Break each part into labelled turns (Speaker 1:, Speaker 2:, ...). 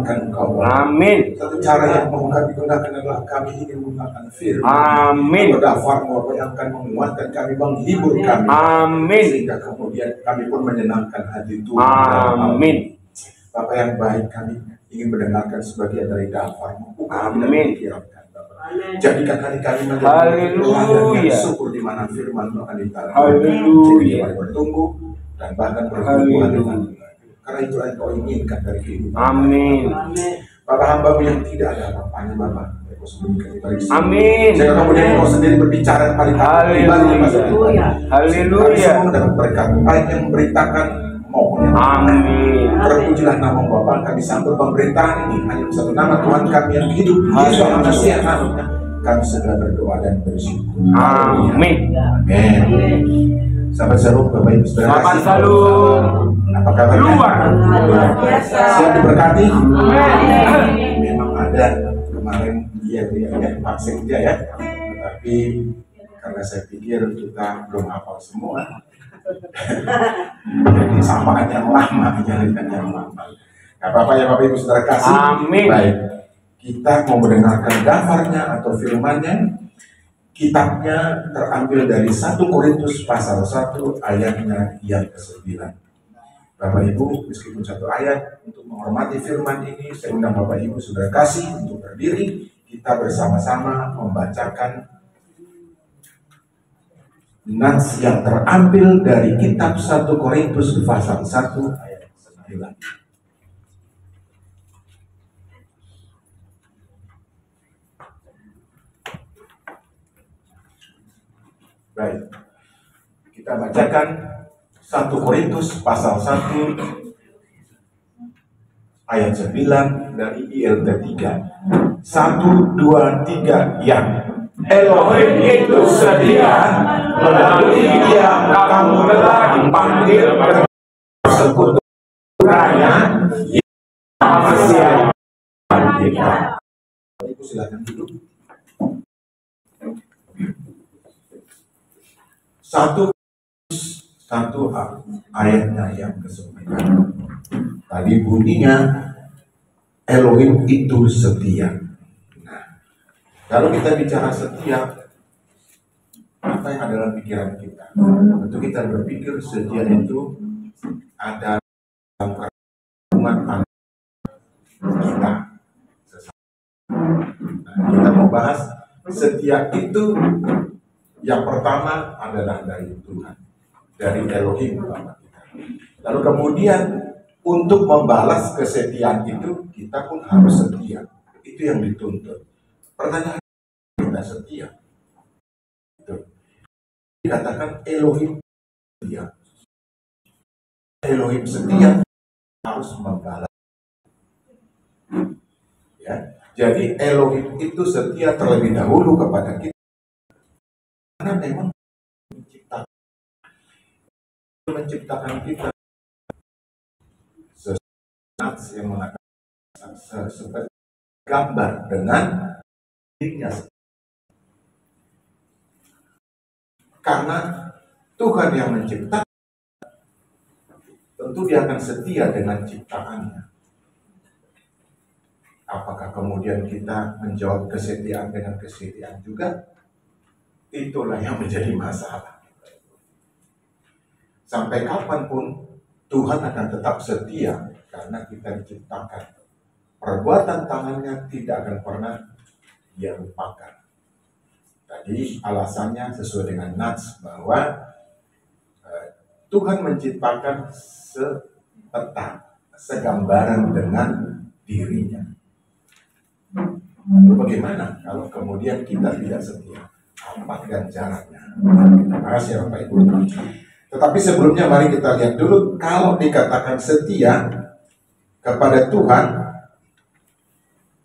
Speaker 1: menyenangkan Engkau.
Speaker 2: Amin.
Speaker 1: Satu cara yang mau kami gunakan adalah kami ingin menggunakan firman.
Speaker 2: Amin.
Speaker 1: Daftarmu yang akan menguatkan kami, menghibur kami.
Speaker 2: Amin.
Speaker 1: Sehingga kemudian kami pun menyenangkan hati Tuhan.
Speaker 2: Amin.
Speaker 1: Bapak yang baik, kami ingin mendengarkan sebagian dari daftarmu.
Speaker 2: Amin.
Speaker 1: Jadikan hari kami menjadi ladang yang subur di mana firman akan ditanam. Jadi kami bertumbuh dan bahkan berhubungan dengan. Karena itu yang Kau inginkan dari kehidupan.
Speaker 2: Amin.
Speaker 1: Bapak hamba-Mu yang tidak ada apa-apanya, Bapak.
Speaker 2: Amin.
Speaker 1: Sehingga kemudian Kau sendiri berbicara kepada kami.
Speaker 2: Haleluya.
Speaker 1: Semua mendapat berkat. Baik yang memberitakan maupun yang
Speaker 2: amin.
Speaker 1: Terpujilah nama Bapa. Kami sambut pemerintahan ini hanya satu nama Tuhan kami yang hidup. Yesus Masihi namanya. Kami segera berdoa dan bersyukur.
Speaker 2: Amin.
Speaker 1: Amin. Sahabat Shalom, Bapak Ibu Saudara.
Speaker 2: Sahabat Shalom.
Speaker 1: Apa kabar?
Speaker 2: Luar biasa.
Speaker 1: Siap diberkati?
Speaker 2: Amin.
Speaker 1: Memang ada kemarin dia Pak Sekja ya. Tetapi karena saya pikir kita belum hafal semua. Jadi sampaikan yang lama, jadikan yang lama. Gak apa-apa ya Bapak Ibu Saudara kasih.
Speaker 2: Amin.
Speaker 1: Baik, kita mau mendengarkan daftarnya atau firmannya. Kitabnya terambil dari 1 Korintus pasal 1 ayatnya yang ke-9. Bapak Ibu, meskipun satu ayat, untuk menghormati firman ini, saya undang Bapak Ibu Saudara kasih untuk berdiri. Kita bersama-sama membacakan nats yang terambil dari kitab 1 Korintus pasal 1 ayat 9. Baik, kita bacakan 1 Korintus pasal 1 ayat 9 dari ILT 3. 1, 2, 3 yang Elohim itu setia, melalui dia kamu telah dipanggil persekutuannya yang masih kita. Ibu silakan duduk. Satu ayatnya yang ke-9. Tadi bunyinya Elohim itu setia. Nah, kalau kita bicara setia, apa yang ada dalam pikiran kita? Tentu kita berpikir setia itu ada dalam hubungan antara kita. Nah, kita mau bahas setia itu. Yang pertama adalah dari Tuhan, dari Elohim Bapa kita. Lalu kemudian untuk membalas kesetiaan itu kita pun harus setia. Itu yang dituntut. Pertanyaan, kita setia? Itu dikatakan Elohim setia. Elohim setia harus membalas. Ya, jadi Elohim itu setia terlebih dahulu kepada kita. Karena memang menciptakan kita sesuatu yang mengatakan sebagai gambar dengan dirinya. Karena Tuhan yang menciptakan, tentu dia akan setia dengan ciptaannya. Apakah kemudian kita menjawab kesetiaan dengan kesetiaan juga? Itulah yang menjadi masalah. Sampai kapanpun Tuhan akan tetap setia karena kita diciptakan. Perbuatan tangannya tidak akan pernah dia lupakan. Tadi alasannya sesuai dengan nats bahwa Tuhan menciptakan segambaran dengan dirinya. Lalu bagaimana kalau kemudian kita tidak setia? Apa ganjarannya? Terima kasih Bapak Ibu. Tetapi sebelumnya mari kita lihat dulu, kalau dikatakan setia kepada Tuhan,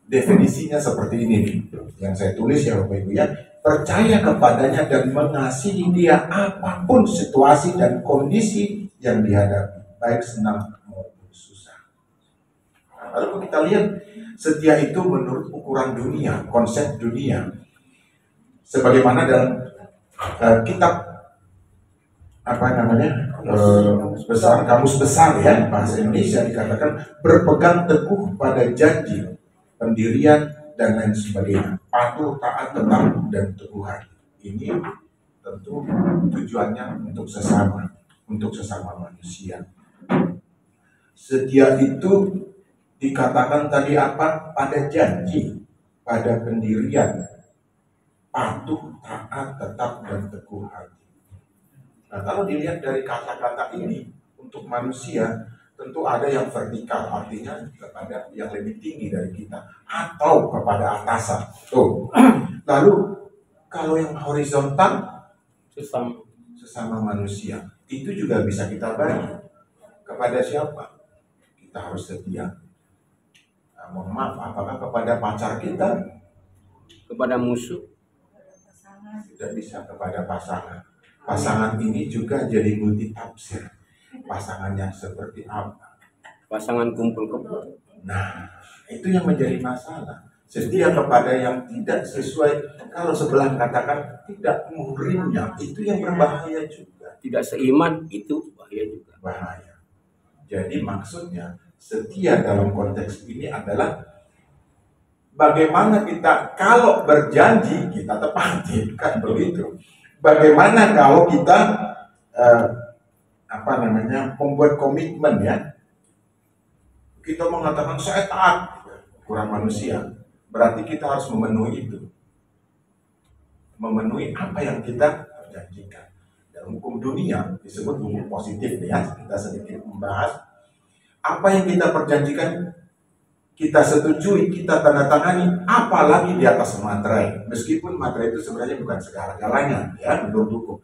Speaker 1: definisinya seperti ini nih, yang saya tulis ya Bapak Ibu ya. Percaya kepadanya dan mengasihi dia apapun situasi dan kondisi yang dihadapi, baik senang maupun susah. Nah, lalu kita lihat setia itu menurut ukuran dunia, konsep dunia. Sebagaimana dalam kitab kamus besar ya bahasa Indonesia dikatakan berpegang teguh pada janji, pendirian dan lain sebagainya, patuh, taat, tetap dan teguh hati. Ini tentu tujuannya untuk sesama manusia. Setia itu dikatakan tadi apa? Pada janji, pada pendirian, patuh, taat, tetap dan teguh hati. Nah, kalau dilihat dari kata-kata ini untuk manusia, tentu ada yang vertikal, artinya kepada yang lebih tinggi dari kita, atau kepada atasan. Tuh. Lalu kalau yang horizontal, sesama manusia, itu juga bisa kita bagi. Kepada siapa? Kita harus setia. Nah, mohon maaf, apakah kepada pacar kita?
Speaker 2: Kepada musuh?
Speaker 1: Tidak bisa kepada pasangan. Pasangan ini juga jadi multi tafsir. Pasangan yang seperti apa?
Speaker 2: Pasangan kumpul kebo.
Speaker 1: Nah, itu yang menjadi masalah. Setia kepada yang tidak sesuai. Kalau sebelah katakan tidak muhrimnya, itu yang berbahaya juga.
Speaker 2: Tidak seiman, itu bahaya juga.
Speaker 1: Bahaya. Jadi maksudnya setia dalam konteks ini adalah bagaimana kita kalau berjanji kita tepati, kan begitu. Bagaimana kalau kita membuat komitmen ya, kita mengatakan saya taat, kurang manusia, berarti kita harus memenuhi itu, memenuhi apa yang kita perjanjikan. Dalam hukum dunia disebut hukum positif ya, kita sedikit membahas apa yang kita perjanjikan, kita setujui, kita tanda tangani, apalagi di atas materai. Meskipun materai itu sebenarnya bukan segala-galanya, ya, menurut hukum.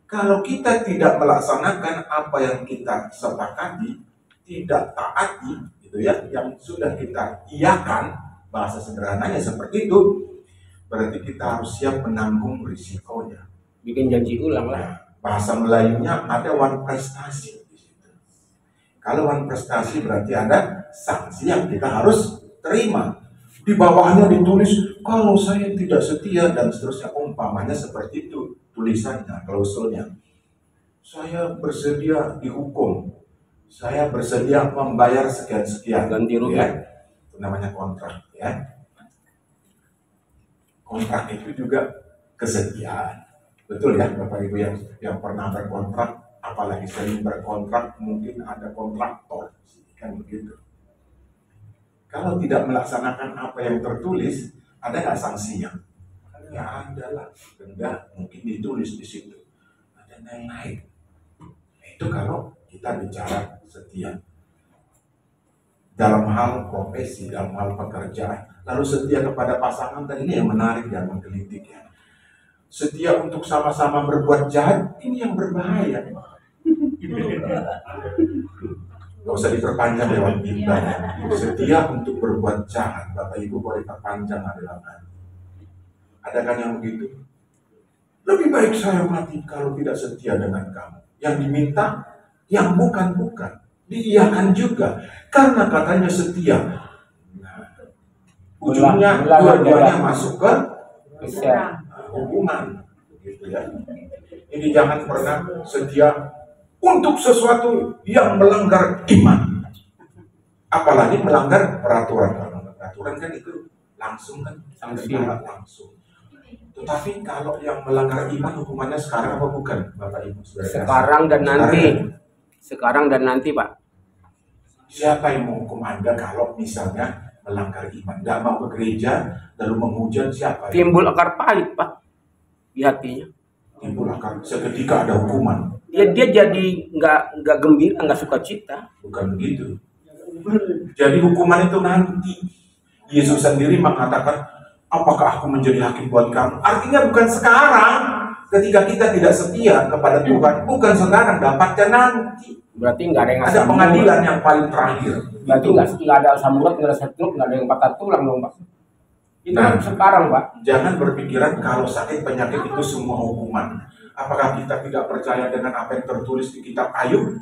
Speaker 1: Kalau kita tidak melaksanakan apa yang kita sepakati, tidak taati, gitu ya, yang sudah kita iakan, bahasa sederhananya seperti itu, berarti kita harus siap menanggung risikonya.
Speaker 2: Bikin janji ulang lah.
Speaker 1: Nah, bahasa Melayunya ada wan prestasi. Kalau wan prestasi berarti ada sanksi yang kita harus terima. Di bawahnya ditulis, kalau saya tidak setia dan seterusnya, umpamanya seperti itu tulisannya, klausulnya. Saya bersedia dihukum, saya bersedia membayar sekian-sekian.
Speaker 2: Ganti rugi.
Speaker 1: Ya. Itu namanya kontrak. Ya. Kontrak itu juga kesetiaan. Betul ya Bapak Ibu yang pernah berkontrak, apalagi sering berkontrak, mungkin ada kontraktor, kan begitu. Kalau tidak melaksanakan apa yang tertulis, ada nggak sanksinya? Ya ada lah, denda mungkin ditulis di situ. Ada yang lain. Itu kalau kita bicara setia dalam hal profesi, dalam hal pekerjaan. Lalu setia kepada pasangan, dan ini yang menarik dan menggelitik ya. Setia untuk sama-sama berbuat jahat, ini yang berbahaya. Gak usah diperpanjang lewat kita. Setia untuk berbuat jahat, Bapak Ibu boleh perpanjang adalah ada kan yang begitu? Lebih baik saya mati kalau tidak setia dengan kamu. Yang diminta, yang bukan-bukan, diiyakan juga. Karena katanya setia. Nah, ujungnya dua-duanya masuk ke hubungan, gitu ya. Ini jangan pernah setia untuk sesuatu yang melanggar iman, apalagi melanggar peraturan. Kalau peraturan kan itu langsung kan sanksi langsung. Tetapi kalau yang melanggar iman hukumannya sekarang apa bukan, Bapak Ibu?
Speaker 2: Sekarang dan nanti. Sekarang dan nanti, Pak.
Speaker 1: Siapa yang menghukum Anda kalau misalnya melanggar iman, nggak mau ke gereja, lalu menghujat, siapa?
Speaker 2: Timbul akar pahit, Pak, di hatinya.
Speaker 1: Timbul akar, seketika ada hukuman.
Speaker 2: Ya dia jadi nggak gembira, nggak suka cita.
Speaker 1: Bukan begitu. Jadi hukuman itu nanti. Yesus sendiri mengatakan, apakah aku menjadi hakim buat kamu? Artinya bukan sekarang. Ketika kita tidak setia kepada Tuhan, bukan sekarang, dapatnya nanti.
Speaker 2: Berarti nggak ada yang
Speaker 1: ada pengadilan yang paling terakhir.
Speaker 2: Berarti nggak ada asam urat, nggak ada setruk, nggak ada yang patah tulang dong, Pak. Itu
Speaker 1: Nah,
Speaker 2: sekarang, Pak.
Speaker 1: Jangan berpikiran kalau sakit penyakit itu semua hukuman. Apakah kita tidak percaya dengan apa yang tertulis di kitab Ayub?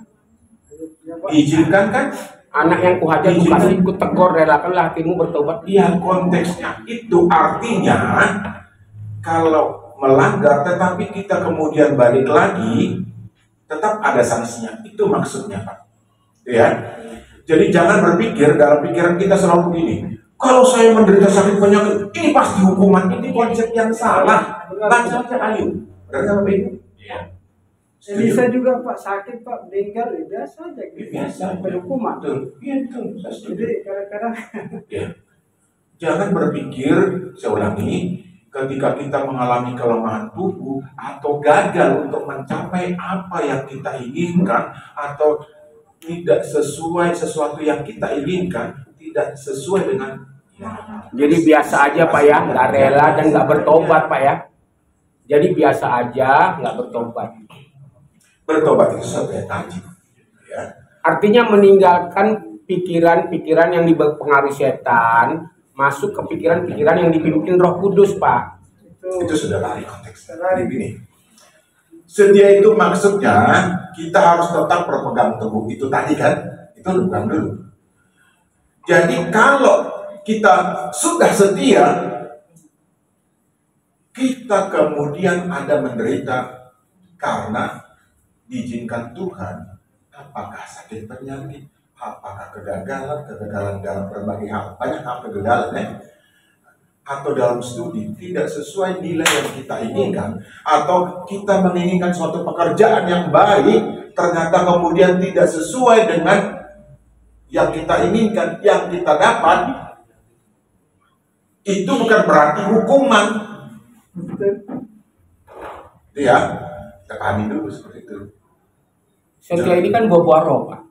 Speaker 1: Diizinkan kan?
Speaker 2: Anak yang kuhajar kasih, ku tegur, relakanlah hatimu bertobat.
Speaker 1: Iya, konteksnya itu artinya kalau melanggar tetapi kita kemudian balik lagi, tetap ada sanksinya. Itu maksudnya, Pak. Ya. Jadi jangan berpikir dalam pikiran kita selalu begini. Kalau saya menderita sakit penyakit, ini pasti hukuman. Ini konsep yang salah. Baca aja, ayo. Benar nggak, Bapak Ibu? Iya.
Speaker 3: Bisa juga Pak sakit Pak meninggal biasa aja.
Speaker 1: Biasa.
Speaker 3: Hukuman.
Speaker 1: Betul. Iya, betul. Saya setuju.
Speaker 3: Jadi kadang-kadang.
Speaker 1: Ya. Jangan berpikir, saya ulangi, ketika kita mengalami kelemahan tubuh atau gagal untuk mencapai apa yang kita inginkan atau tidak sesuai sesuatu yang kita inginkan, tidak sesuai dengan
Speaker 2: Jadi biasa aja Pak ya, nggak rela dan nggak bertobat Pak ya. Jadi biasa aja, nggak bertobat.
Speaker 1: Bertobat itu sesuatu yang tajam. Ya.
Speaker 2: Artinya meninggalkan pikiran-pikiran yang dipengaruhi setan, masuk ke pikiran-pikiran yang dipimpin Roh Kudus Pak.
Speaker 1: Itu sudah lari konteks. Jadi gini, setia itu maksudnya kita harus tetap berpegang teguh. Itu tadi kan, itu bukan dulu. Jadi kalau kita sudah setia, kita kemudian ada menderita karena diizinkan Tuhan. Apakah sakit penyakit, apakah kegagalan dalam berbagai hal, banyak hal kegagalan ya. Atau dalam studi tidak sesuai nilai yang kita inginkan, atau kita menginginkan suatu pekerjaan yang baik ternyata kemudian tidak sesuai dengan yang kita inginkan, yang kita dapat, itu bukan berarti hukuman. Ya, kita pahami dulu seperti itu.
Speaker 2: Setia ini kan buah-buah roh Pak.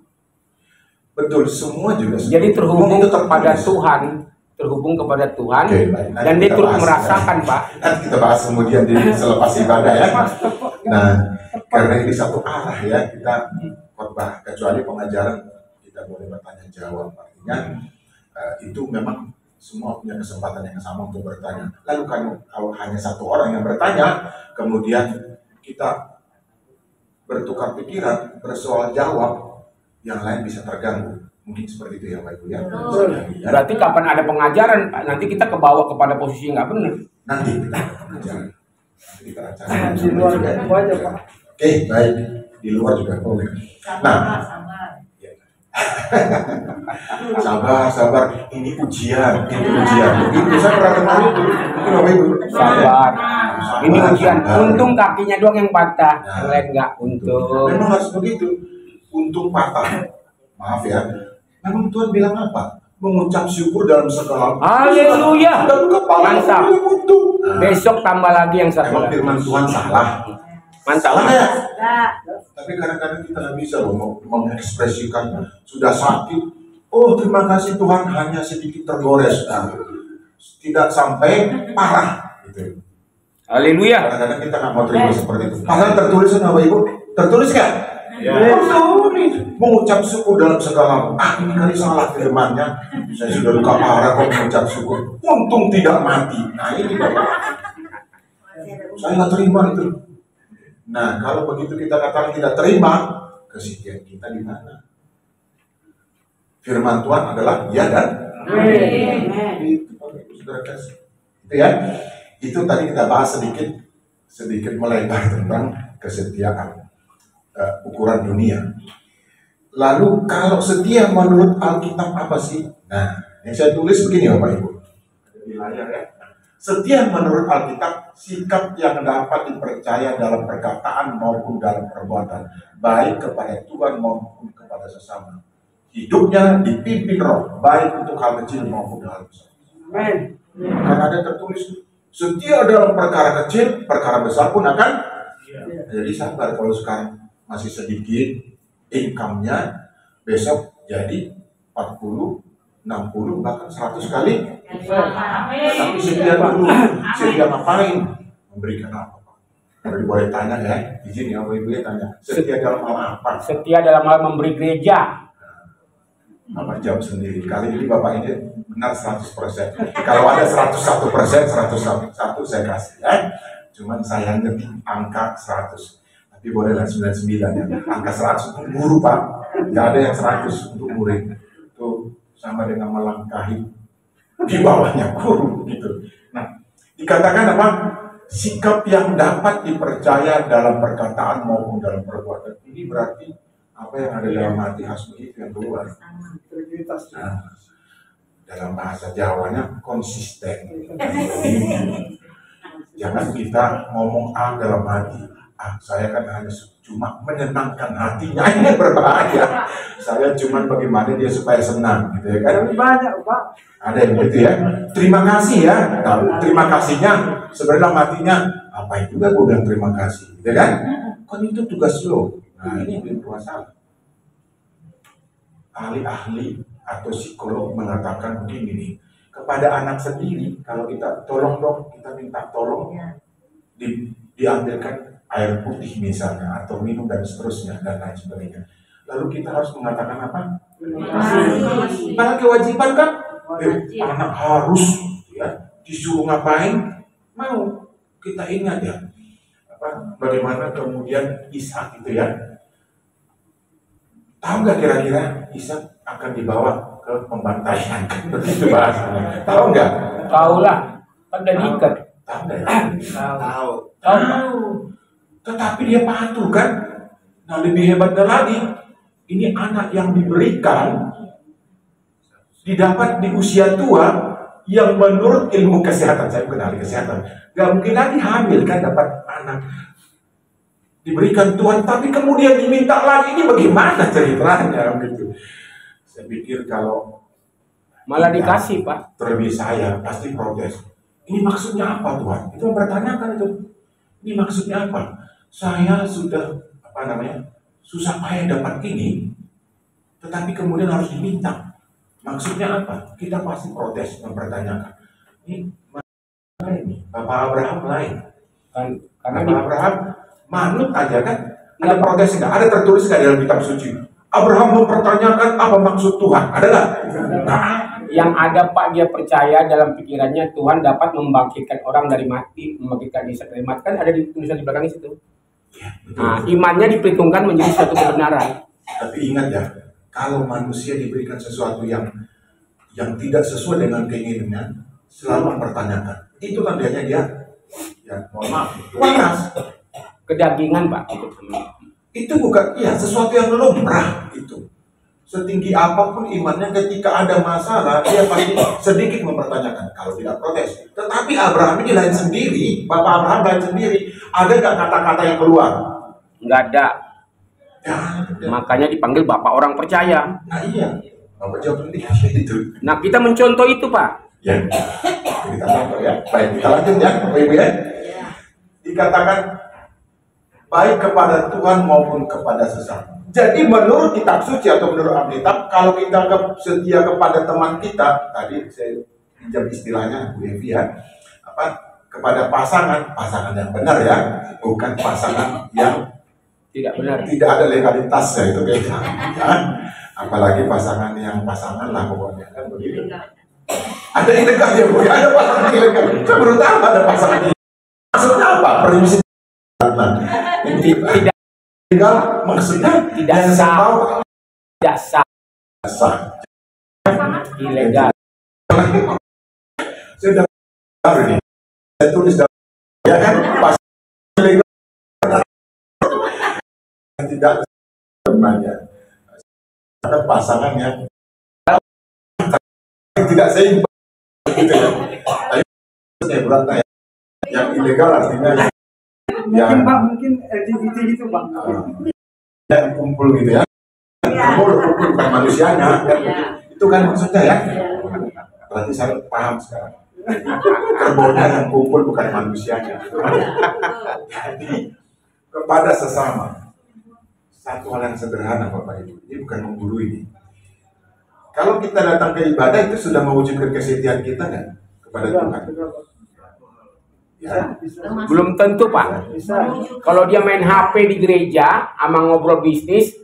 Speaker 1: Betul, semua juga.
Speaker 2: Jadi terhubung
Speaker 1: itu
Speaker 2: kepada Tuhan. Terhubung kepada Tuhan.
Speaker 1: Oke, baik.
Speaker 2: Dan dia turut merasakan Pak.
Speaker 1: Nanti kita bahas kemudian di selepas ibadah ya. Nah, karena ini satu arah ya, kita khotbah, kecuali pengajaran kita boleh bertanya jawab. Artinya itu memang semua punya kesempatan yang sama untuk bertanya. Lalu kalau hanya satu orang yang bertanya, kemudian kita bertukar pikiran, bersoal jawab, yang lain bisa terganggu. Mungkin seperti itu ya Pak Ibu ya.
Speaker 2: Berarti kapan ada pengajaran Pak? Nanti kita kebawa kepada posisi nggak benar.
Speaker 1: Nanti kita pengajaran. Nanti kita acara.
Speaker 3: Di luar itu aja Pak.
Speaker 1: Oke, baik. Di luar juga boleh. Nah, sabar. Ini ujian. Itu saya pernah dengar itu. Mungkin Bapak Ibu.
Speaker 2: Sabar. Ini ujian. Untung kakinya doang yang patah, yang lain nggak untung.
Speaker 1: Memang harus begitu. Untung patah. Maaf ya. Memang Tuhan bilang apa? Mengucap syukur dalam segala.
Speaker 2: Haleluya. Mantap.
Speaker 1: Nah,
Speaker 2: Besok tambah lagi yang satu.
Speaker 1: emang firman Tuhan salah.
Speaker 2: Mantap.
Speaker 1: Salah ya? Tapi kadang-kadang kita nggak bisa loh mengekspresikan sudah sakit. Oh terima kasih Tuhan hanya sedikit tergores. Nah, tidak sampai parah. Gitu.
Speaker 2: Haleluya.
Speaker 1: Kadang-kadang kita nggak mau terima seperti itu. Padahal tertulis Bapak Ibu. Tertulis kan? Ya. Mengucap syukur dalam segala. Ini kali salah firmannya. Saya sudah luka parah kok mengucap syukur. Untung tidak mati. Nah ini Bapak. Saya nggak terima itu. Nah kalau begitu kita katakan tidak terima, kesetiaan kita di mana? Firman Tuhan adalah ya dan itu saudara kasih. Itu ya. Itu tadi kita bahas sedikit melebar tentang kesetiaan. Ukuran dunia. Lalu kalau setia menurut Alkitab apa sih? Nah, yang saya tulis begini Bapak Ibu. Di layar ya. Setia menurut Alkitab sikap yang dapat dipercaya dalam perkataan maupun dalam perbuatan, baik kepada Tuhan maupun kepada sesama. Hidupnya dipimpin Roh, baik untuk hal kecil maupun hal besar.
Speaker 3: Amin.
Speaker 1: Karena ada tertulis setia dalam perkara kecil, perkara besar pun akan. Jadi sabar kalau sekarang masih sedikit income-nya, besok jadi 40, 60, bahkan 100 kali. Tapi setia dulu, setia ngapain? Memberikan apa? Kalau boleh tanya ya, izin ya Bapak Ibu ya tanya. Setia dalam hal apa?
Speaker 2: Setia dalam hal memberi gereja.
Speaker 1: Bapak jawab sendiri. Kali ini Bapak ini benar 100%. Kalau ada 101%, 101 saya kasih ya. Cuman saya ngerti angka 100. Tapi bolehlah 99 ya. Angka 100 untuk guru Pak. Tidak ada yang 100 untuk murid. Itu sama dengan melangkahi di bawahnya guru gitu. Nah, dikatakan apa? sikap yang dapat dipercaya dalam perkataan maupun dalam perbuatan. Ini berarti apa yang ada dalam hati harus begitu yang keluar. Nah, dalam bahasa Jawanya konsisten. Jangan kita ngomong A dalam hati. Saya kan hanya cuma menyenangkan hatinya, ini berbahaya. Saya cuma bagaimana dia supaya senang, gitu ya kan?
Speaker 3: Banyak Pak.
Speaker 1: Ada yang gitu ya. Terima kasih ya. Nah, terima kasihnya sebenarnya matinya apa juga gue bilang terima kasih, gitu kan? Kan itu tugas lo. Nah ini yang bermasalah. Ahli-ahli atau psikolog mengatakan begini nih, kepada anak sendiri kalau kita tolong dong, kita minta tolong diambilkan air putih misalnya atau minum dan seterusnya dan lain sebagainya. Lalu kita harus mengatakan apa? Karena kewajiban kan? Anak harus ya disuruh ngapain? Mau. Kita ingat ya bagaimana kemudian Ishak itu ya. Tahu nggak kira-kira Ishak akan dibawa ke pembantaian? Begitu bahasanya. Tahu nggak?
Speaker 2: Tahu lah, kan udah diikat.
Speaker 1: Tahu nggak?
Speaker 2: Tahu.
Speaker 1: Tetapi dia patuh kan? Nah lebih hebatnya lagi, ini anak yang diberikan didapat di usia tua yang menurut ilmu kesehatan, saya bukan ahli kesehatan, gak mungkin lagi hamil kan dapat anak diberikan Tuhan, tapi kemudian diminta lagi, ini bagaimana ceritanya gitu. Saya pikir kalau
Speaker 2: Malah dikasih Pak.
Speaker 1: terlebih saya pasti protes. Ini maksudnya apa Tuhan? Itu mempertanyakan itu. Ini maksudnya apa? Saya sudah susah payah dapat ini, tetapi kemudian harus diminta. Maksudnya apa? Kita pasti protes, mempertanyakan. Ini Bapak Abraham lain. Karena Bapak Abraham manut aja kan? Ada protes nggak? Ada tertulis nggak dalam kitab suci? Abraham mempertanyakan apa maksud Tuhan? Ada nggak? Nah,
Speaker 2: yang ada Pak, dia percaya dalam pikirannya Tuhan dapat membangkitkan orang dari mati, membangkitkan Ishak dari mati, kan ada di tulisan di belakang situ.
Speaker 1: ya,
Speaker 2: Nah, imannya diperhitungkan menjadi suatu kebenaran.
Speaker 1: Tapi ingat ya, kalau manusia diberikan sesuatu yang tidak sesuai dengan keinginannya, selalu mempertanyakan. Itu tandanya dia, ya mohon maaf, panas.
Speaker 2: Kedagingan Pak.
Speaker 1: Itu bukan, sesuatu yang lumrah itu. Setinggi apapun imannya, ketika ada masalah, dia pasti sedikit mempertanyakan. Kalau tidak protes. Tetapi Abraham ini lain sendiri, Bapak Abraham lain sendiri. Ada nggak kata-kata yang keluar?
Speaker 2: Nggak ada.
Speaker 1: Ya,
Speaker 2: Makanya dipanggil Bapak orang percaya.
Speaker 1: nah iya. Bapak jawab penting itu.
Speaker 2: Nah, kita mencontoh itu Pak.
Speaker 1: Ya, kita contoh ya. Baik, kita lanjut ya, Bapak Ibu ya. Dikatakan baik kepada Tuhan maupun kepada sesama. Jadi menurut kitab suci atau menurut Alkitab, kalau kita setia kepada teman kita, tadi saya pinjam istilahnya Bu Evi ya, kepada pasangan yang benar ya, bukan pasangan yang
Speaker 2: Tidak benar.
Speaker 1: tidak ada legalitas ya, itu beda. Ya. Apalagi pasangan lah pokoknya kan begitu. Ada ilegal ya Bu, ada pasangan ilegal. Saya baru tahu ada pasangan ilegal. Maksudnya apa? Permisi.
Speaker 2: Tidak
Speaker 1: Ilegal maksudnya
Speaker 2: Tidak sah. Tidak sah.
Speaker 1: sah.
Speaker 2: Ilegal.
Speaker 1: Saya udah baru nih. Saya tulis ya kan pasangan ilegal tidak sebenarnya. Ada pasangan yang tidak seimbang gitu ya. Saya berat ya. Yang ilegal artinya
Speaker 3: Mungkin Pak, mungkin LGBT gitu Pak.
Speaker 1: yang kumpul gitu ya. Kumpul bukan manusianya kan. Itu kan maksudnya ya. Berarti saya paham sekarang. Kerbaunya yang kumpul bukan manusianya. Jadi kepada sesama, satu hal yang sederhana Bapak Ibu, ini bukan menggurui ini. Kalau kita datang ke ibadah itu sudah mewujudkan kesetiaan kita nggak kepada Tuhan? Ya.
Speaker 2: Belum tentu Pak.
Speaker 3: Bisa.
Speaker 2: Kalau dia main HP di gereja, sama ngobrol bisnis,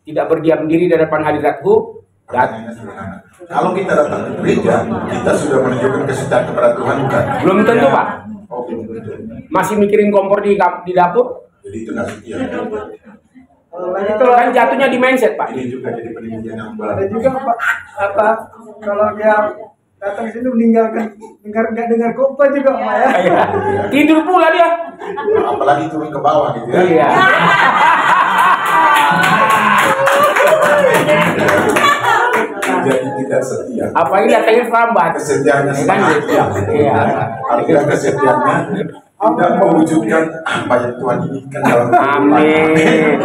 Speaker 2: tidak berdiam diri di depan hadiratku,
Speaker 1: Pertanyaannya sederhana. Kalau kita datang ke gereja, kita sudah menunjukkan kesetiaan kepada Tuhan bukan?
Speaker 2: belum tentu Pak.
Speaker 1: Oh, belum tentu.
Speaker 2: Masih mikirin kompor di dapur,
Speaker 1: Jadi itu nggak setia.
Speaker 3: Kalau
Speaker 2: kan jatuhnya di mindset Pak.
Speaker 1: Ini juga jadi penelitian yang
Speaker 3: ada
Speaker 1: baru.
Speaker 3: juga Pak, kalau dia datang sini meninggalkan nggak dengar khotbah juga Pak ya.
Speaker 2: Iya. Tidur pula dia.
Speaker 1: Apalagi turun ke bawah gitu ya.
Speaker 2: Iya.
Speaker 1: Jadi tidak setia.
Speaker 2: Apalagi datangnya terlambat.
Speaker 1: Kesetiaannya
Speaker 2: Iya kan?
Speaker 1: sangat tiang.
Speaker 2: Iya.
Speaker 1: Artinya kesetiaannya tidak mewujudkan apa yang Tuhan inginkan dalam kehidupan.
Speaker 2: Amin.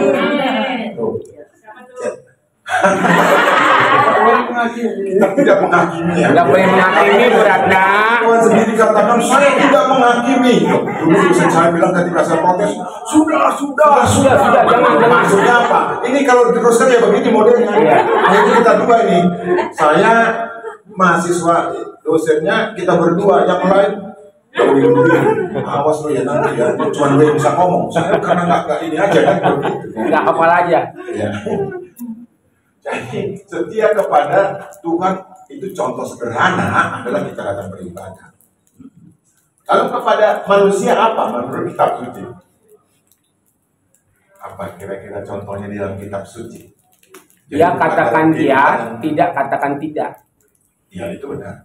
Speaker 1: Tuh.
Speaker 3: Boleh menghakimi.
Speaker 1: Kita tidak menghakimi ya.
Speaker 2: Tidak boleh menghakimi beratnya.
Speaker 1: Tuhan sendiri katakan saya tidak menghakimi. Dulu dosen saya bilang ketika saya protes, sudah,
Speaker 2: Jangan.
Speaker 1: Maksudnya apa? Ini kalau diteruskan ya begini modelnya.
Speaker 2: Iya.
Speaker 1: Akhirnya kita dua ini. Saya mahasiswa, dosennya kita berdua, yang lain awas lo ya nanti ya, cuma gue yang bisa ngomong. Saya karena nggak ini aja kan begitu.
Speaker 2: Nggak hafal aja.
Speaker 1: Ya. Jadi setia kepada Tuhan itu contoh sederhana adalah kita datang beribadah. Lalu kepada manusia apa menurut kitab suci? Apa kira-kira contohnya di dalam kitab suci? Jadi
Speaker 2: Dia katakan
Speaker 1: bukan
Speaker 2: dia,
Speaker 1: dalam
Speaker 2: tidak katakan tidak.
Speaker 1: Ya itu benar.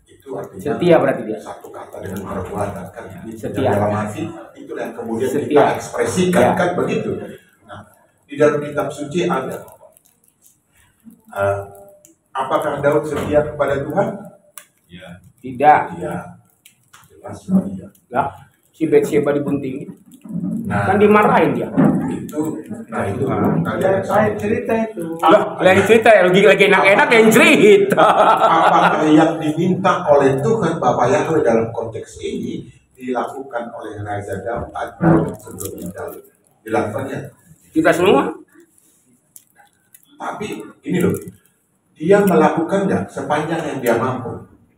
Speaker 1: Itu artinya
Speaker 2: Setia berarti dia.
Speaker 1: satu kata dengan perbuatan kan.
Speaker 2: Setia.
Speaker 1: Dalam arti itu yang kemudian
Speaker 2: Setia.
Speaker 1: kita ekspresikan
Speaker 2: Ya.
Speaker 1: kan begitu. Nah, di dalam kitab suci ada. Apakah Daud setia kepada Tuhan? Ya.
Speaker 2: Tidak.
Speaker 1: Iya. Jelas iya.
Speaker 2: Ya. Si Betsheba dibunting.
Speaker 1: Nah,
Speaker 2: Kan dimarahin dia.
Speaker 1: itu
Speaker 3: Ya, saya cerita itu.
Speaker 2: Loh, lain cerita ya, lagi enak-enak yang cerita.
Speaker 1: apakah yang diminta oleh Tuhan Bapa Yahweh dalam konteks ini dilakukan oleh Raja Daud sebelum Daud dilakukannya?
Speaker 2: Kita semua.
Speaker 1: Tapi ini loh, dia melakukannya sepanjang yang dia mampu.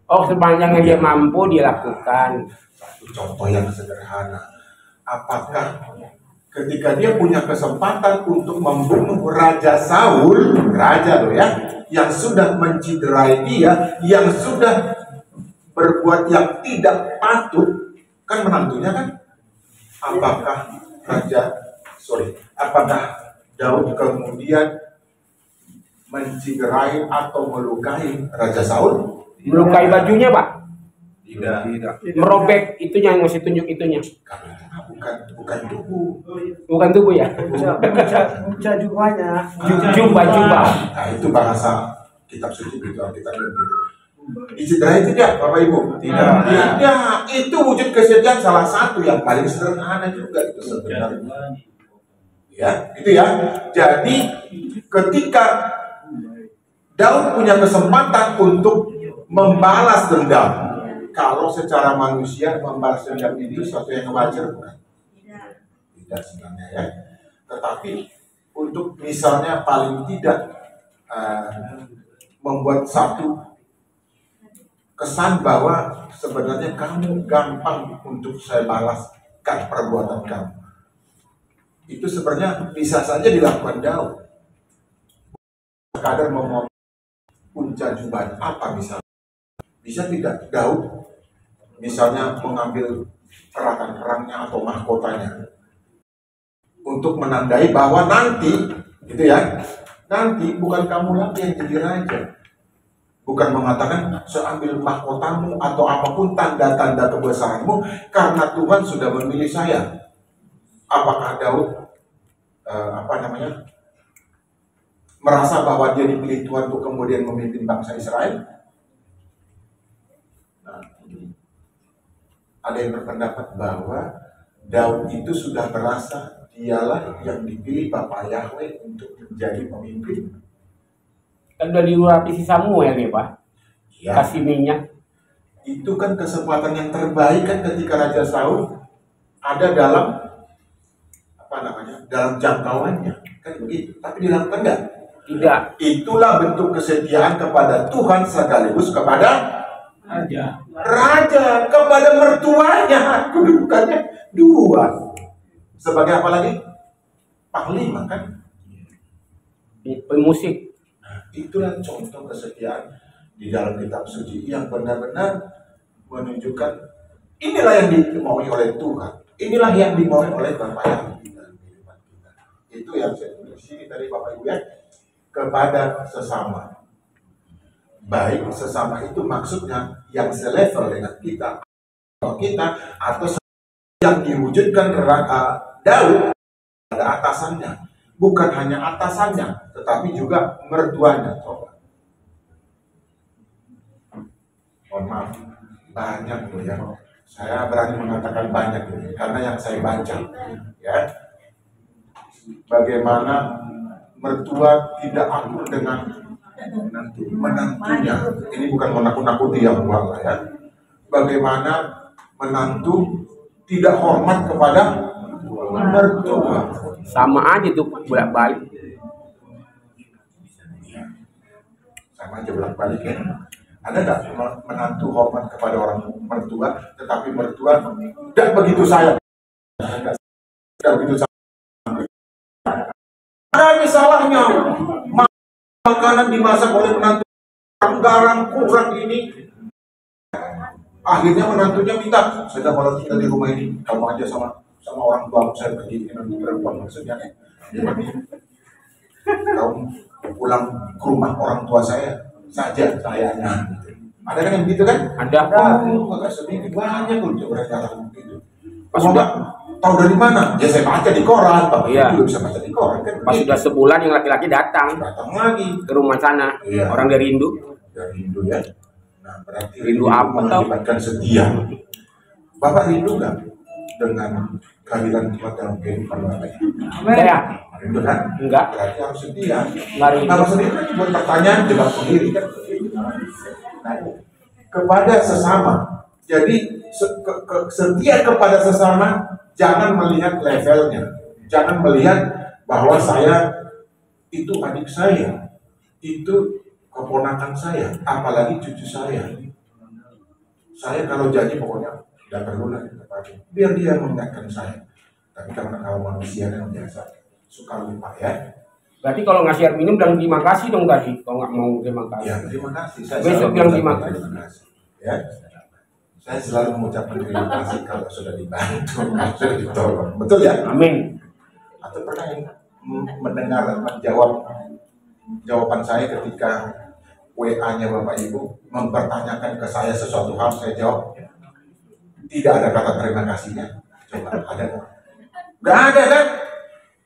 Speaker 2: Oh, sepanjang yang dia mampu dia lakukan.
Speaker 1: Satu contoh yang sederhana. Apakah ketika dia punya kesempatan untuk membunuh Raja Saul, raja loh ya, yang sudah menciderai dia, yang sudah berbuat yang tidak patut, kan menantunya kan? Apakah Daud kemudian menciderai atau melukai Raja Saul?
Speaker 2: Melukai bajunya, Pak.
Speaker 1: Tidak.
Speaker 2: Merobek itunya yang masih tunjuk itunya.
Speaker 1: Karena bukan tubuh.
Speaker 2: Bukan tubuh ya.
Speaker 3: Buca jubahnya.
Speaker 2: Jubah.
Speaker 1: Nah itu bahasa kitab suci gitu, kita gitu. Diciderai tidak, Bapak Ibu? Tidak. Itu wujud kesetiaan salah satu yang paling sederhana juga itu sebenarnya. Ya, itu ya. Jadi ketika Daud punya kesempatan untuk membalas dendam, kalau secara manusia membalas dendam itu sesuatu yang wajar bukan? Tidak sebenarnya ya. Tetapi untuk misalnya paling tidak membuat satu kesan bahwa sebenarnya kamu gampang untuk saya balaskan perbuatan kamu. Itu sebenarnya bisa saja dilakukan Daud. Sekadar memotong punca jubah apa misalnya? Bisa tidak Daud misalnya mengambil peralatan perangnya atau mahkotanya untuk menandai bahwa nanti gitu ya, nanti bukan kamu lagi yang jadi raja. Bukan mengatakan saya ambil mahkotamu atau apapun tanda-tanda kebesaranmu karena Tuhan sudah memilih saya. Apakah Daud merasa bahwa dia dipilih Tuhan untuk kemudian memimpin bangsa Israel? Nah, ada yang berpendapat bahwa Daud itu sudah merasa dialah yang dipilih Bapa Yahweh untuk menjadi pemimpin.
Speaker 2: Kan udah diurapi si Samuel nih, Pak.
Speaker 1: Ya,
Speaker 2: Kasih minyak.
Speaker 1: itu kan kesempatan yang terbaik kan ketika Raja Saul ada dalam dalam jangkauannya kan begitu. Tapi dilakukan enggak?
Speaker 2: Tidak.
Speaker 1: Itulah bentuk kesetiaan kepada Tuhan sekaligus kepada raja, kepada mertuanya. Kedudukannya dua. Sebagai apa lagi? Panglima kan?
Speaker 2: Pemusik.
Speaker 1: Nah, itulah contoh kesetiaan di dalam kitab suci yang benar-benar menunjukkan inilah yang dimaui oleh Tuhan. Inilah yang dimaui oleh Bapa yang di dalam kehidupan kita. Itu yang saya tulis di sini tadi Bapak Ibu ya. Kepada sesama. baik sesama itu maksudnya yang selevel dengan kita atau yang diwujudkan Daud pada atasannya, bukan hanya atasannya tetapi juga mertuanya. Mohon maaf, banyak tuh ya. Saya berani mengatakan banyak ini karena yang saya baca ya, bagaimana mertua tidak akur dengan menantunya. Ini bukan menakut-nakuti yang buat ya. Bagaimana menantu tidak hormat kepada mertua.
Speaker 2: Sama aja tuh bolak-balik.
Speaker 1: Sama aja bolak-balik ya. Ada nggak menantu hormat kepada orang mertua, tetapi mertua tidak begitu sayang? Tidak begitu sayang. Ada salahnya makanan dimasak oleh menantu garam kurang ini. Akhirnya menantunya minta, saya kalau tinggal di rumah ini, kamu aja sama orang tua saya pergi nanti perempuan maksudnya. Kamu pulang ke rumah orang tua saya saja sayangnya. Ada kan yang begitu kan?
Speaker 2: Ada.
Speaker 1: Agak sedikit banyak loh orang begitu. Pas sudah tahu dari mana? Ya saya baca di koran, Pak.
Speaker 2: Iya.
Speaker 1: Juga bisa baca di koran kan.
Speaker 2: Pas sudah sebulan yang laki-laki datang
Speaker 1: lagi
Speaker 2: ke rumah sana.
Speaker 1: Iya.
Speaker 2: Orang dari Hindu.
Speaker 1: Dari Hindu ya. Nah, berarti
Speaker 2: Rindu apa tahu?
Speaker 1: Melibatkan setia. Bapak rindu nggak dengan kehadiran Tuhan dalam kehidupan Bapak?
Speaker 2: Saya
Speaker 1: Rindu kan?
Speaker 2: enggak.
Speaker 1: Berarti harus setia.
Speaker 2: Enggak rindu.
Speaker 1: Kalau sendiri kan buat pertanyaan jawab sendiri kan. Nah, kepada sesama. Jadi setia kepada sesama, jangan melihat levelnya, jangan melihat bahwa saya itu adik saya, itu keponakan saya, apalagi cucu saya. Saya kalau janji pokoknya tidak perlu lagi tepatnya, biar dia mengingatkan saya. Tapi karena kalau manusia yang biasa suka lupa ya.
Speaker 2: Berarti kalau ngasih air minum dan terima kasih dong tadi. Kalau nggak mau terima kasih.
Speaker 1: Ya terima kasih. Saya
Speaker 2: Besok bilang terima kasih.
Speaker 1: Ya. Saya selalu mengucapkan terima kasih kalau sudah dibantu, kalau sudah ditolong. Betul ya?
Speaker 2: Amin.
Speaker 1: Atau pernah mendengar jawaban saya ketika WA-nya Bapak Ibu mempertanyakan ke saya sesuatu hal, saya jawab tidak ada kata terima kasihnya. Coba ada nggak? Nggak ada kan?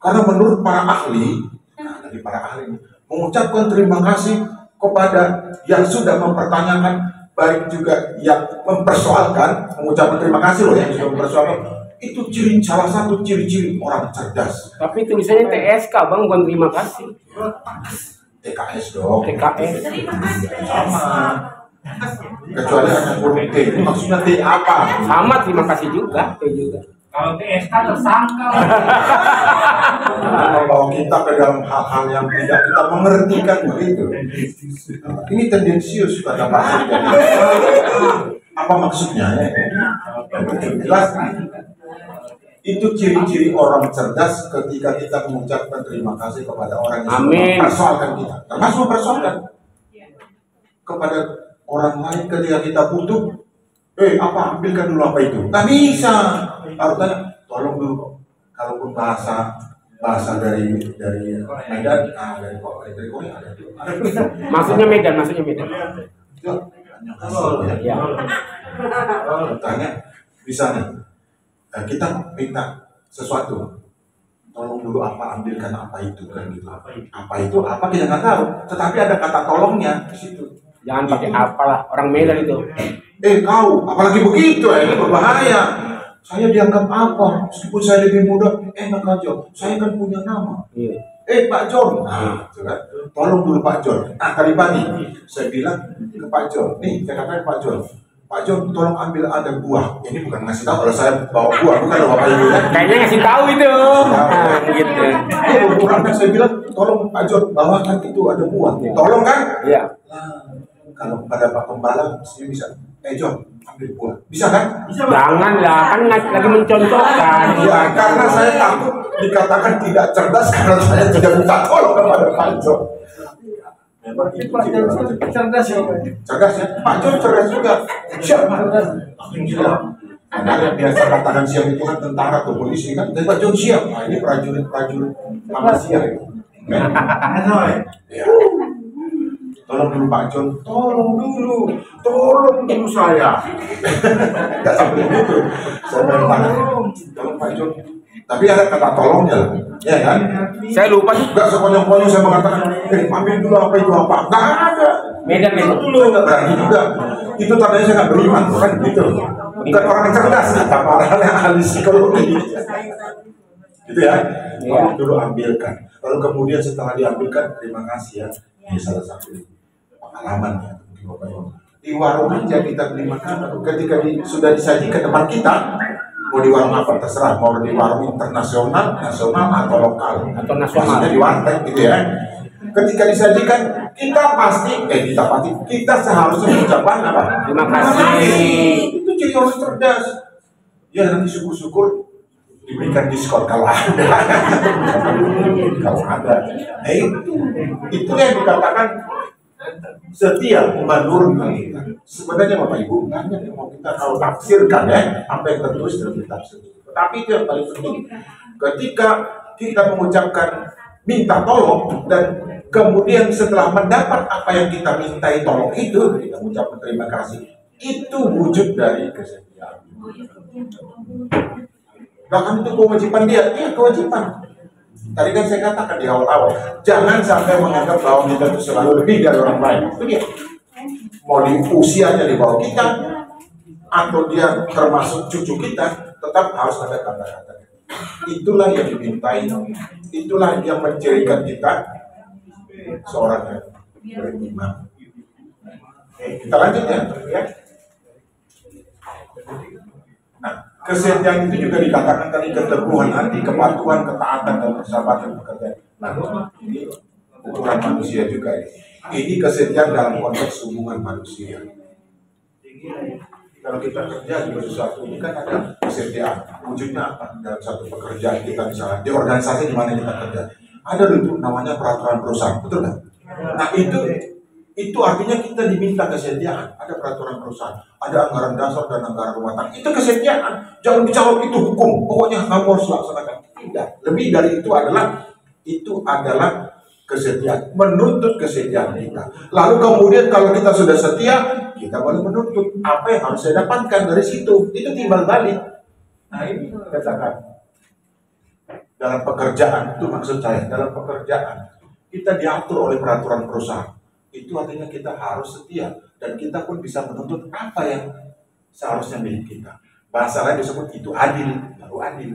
Speaker 1: Karena menurut para ahli, dari para ahli mengucapkan terima kasih kepada yang sudah mempertanyakan, baik juga yang mempersoalkan, mengucapkan terima kasih loh yang sudah mempersoalkan. Itu salah satu ciri-ciri orang cerdas.
Speaker 2: Tapi tulisannya TSK bang, bukan terima kasih.
Speaker 1: TKS dong.
Speaker 2: TKS.
Speaker 1: Sama. Kecuali hanya huruf T. Ini maksudnya T apa?
Speaker 2: Sama terima kasih juga. T juga.
Speaker 4: Kalau TSK tersangka.
Speaker 1: Membawa kita ke dalam hal-hal yang tidak kita mengerti kan begitu. Ini tendensius pada bahasa apa maksudnya ya? Jelas. Itu ciri-ciri orang cerdas ketika kita mengucapkan terima kasih kepada orang yang mempersoalkan kita. Termasuk mempersoalkan kepada orang lain ketika kita butuh. Apa? Ambilkan dulu apa itu? Nggak bisa. Harus tanya, tolong dulu. Kalaupun bahasa dari Medan, dari Korea ada.
Speaker 2: Maksudnya Medan.
Speaker 1: Ya. Tanya, misalnya kita minta sesuatu, tolong dulu apa, ambilkan apa itu kan gitu. Apa itu? Apa kita nggak tahu. Tetapi ada kata tolongnya di situ.
Speaker 2: Jangan pakai apalah, orang Medan itu.
Speaker 1: Kau, apalagi begitu, ini berbahaya. Saya dianggap apa? Meskipun saya lebih muda, enak aja. Saya kan punya nama.
Speaker 2: Iya.
Speaker 1: Pak John. Nah, kan? Tolong dulu Pak John. Nah, tadi pagi saya bilang ke Pak John, nih saya katakan Pak John, tolong ambil ada buah. Ini bukan ngasih tahu kalau saya bawa buah, bukan loh Bapak Ibu.
Speaker 2: Kayaknya ngasih tahu itu. Nah, gitu.
Speaker 1: Kurangnya saya bilang, tolong Pak John bawakan itu ada buah. Tolong kan?
Speaker 2: Iya.
Speaker 1: Nah, kalau pada Pak Pembala saya bisa. John, ambil buah. Bisa kan?
Speaker 2: Janganlah, kan lagi mencontohkan.
Speaker 1: Ya, karena saya takut dikatakan tidak cerdas karena saya tidak minta tolong kepada Pak John. Memang itu
Speaker 3: cerdas ya Pak.
Speaker 1: Cerdas ya? Pak John cerdas juga. Siap, gila. Ada yang biasa katakan siap itu kan tentara atau polisi kan. Tapi Pak John siap. Nah, ini prajurit Malaysia itu. Ya. tolong dulu Pak John, tolong dulu saya. Nggak sampai itu, saya minta tolong Pak John. Tapi ada kata tolongnya, ya kan?
Speaker 2: Saya lupa juga.
Speaker 1: Nggak sekonyong-konyong saya mengatakan, ambil dulu apa itu apa. Nggak ada.
Speaker 2: Beda
Speaker 1: Dulu nggak berani juga. Itu tandanya saya nggak beriman, kan gitu. Bukan orang yang cerdas, tapi orang yang ahli psikologi. Gitu ya. Tolong dulu ambilkan. Lalu kemudian setelah diambilkan, terima kasih ya. Ini salah satu pengalaman ya, mungkin Bapak Ibu. Di warung aja kita beli makanan, ketika sudah disajikan depan kita, mau di warung apa terserah, mau di warung internasional, nasional atau lokal,
Speaker 2: Atau nasional.
Speaker 1: maksudnya di warteg gitu ya. Ketika disajikan, kita seharusnya mengucapkan apa?
Speaker 2: Terima kasih.
Speaker 1: Itu jadi orang cerdas. Ya nanti syukur-syukur diberikan diskon kalau ada. Kalau ada. Nah itu yang dikatakan setia menurunkan kita. Sebenarnya Bapak Ibu, nggak ada yang mau kita kalau tafsirkan ya, apa yang tertulis dalam kitab suci. Tapi itu yang paling penting. Ketika kita mengucapkan minta tolong dan kemudian setelah mendapat apa yang kita mintai tolong itu, kita mengucapkan terima kasih. Itu wujud dari kesetiaan. Bahkan itu kewajiban dia, kewajiban. Tadi kan saya katakan di awal-awal, jangan sampai menganggap bahwa kita itu selalu lebih dari orang lain. Itu dia. Mau di usianya di bawah kita, atau dia termasuk cucu kita, tetap harus ada kata-kata. Itulah yang dimintai, itulah yang mencirikan kita seorang yang beriman. Oke, kita lanjut ya. Nah, kesetiaan itu juga dikatakan tadi keteguhan hati, kepatuhan, ketaatan, dan persahabatan pekerjaan. Nah, ini ukuran manusia juga. Ini kesetiaan dalam konteks hubungan manusia. Kalau kita kerja di sesuatu ini kan ada kesetiaan. Wujudnya apa? Dalam satu pekerjaan kita misalnya di organisasi di mana kita kerja, ada itu namanya peraturan perusahaan, betul nggak? Nah itu artinya kita diminta kesetiaan. Ada peraturan perusahaan, ada anggaran dasar dan anggaran rumah tangga. Itu kesetiaan. Jangan bicara itu hukum. Pokoknya kamu harus laksanakan. Tidak. Lebih dari itu adalah kesetiaan. Menuntut kesetiaan kita. Lalu kemudian kalau kita sudah setia, kita boleh menuntut apa yang harus saya dapatkan dari situ. Itu timbal balik. Nah ini katakan dalam pekerjaan itu maksud saya dalam pekerjaan kita diatur oleh peraturan perusahaan. Itu artinya kita harus setia dan kita pun bisa menuntut apa yang seharusnya milik kita. Bahasa lain disebut itu adil, lalu adil.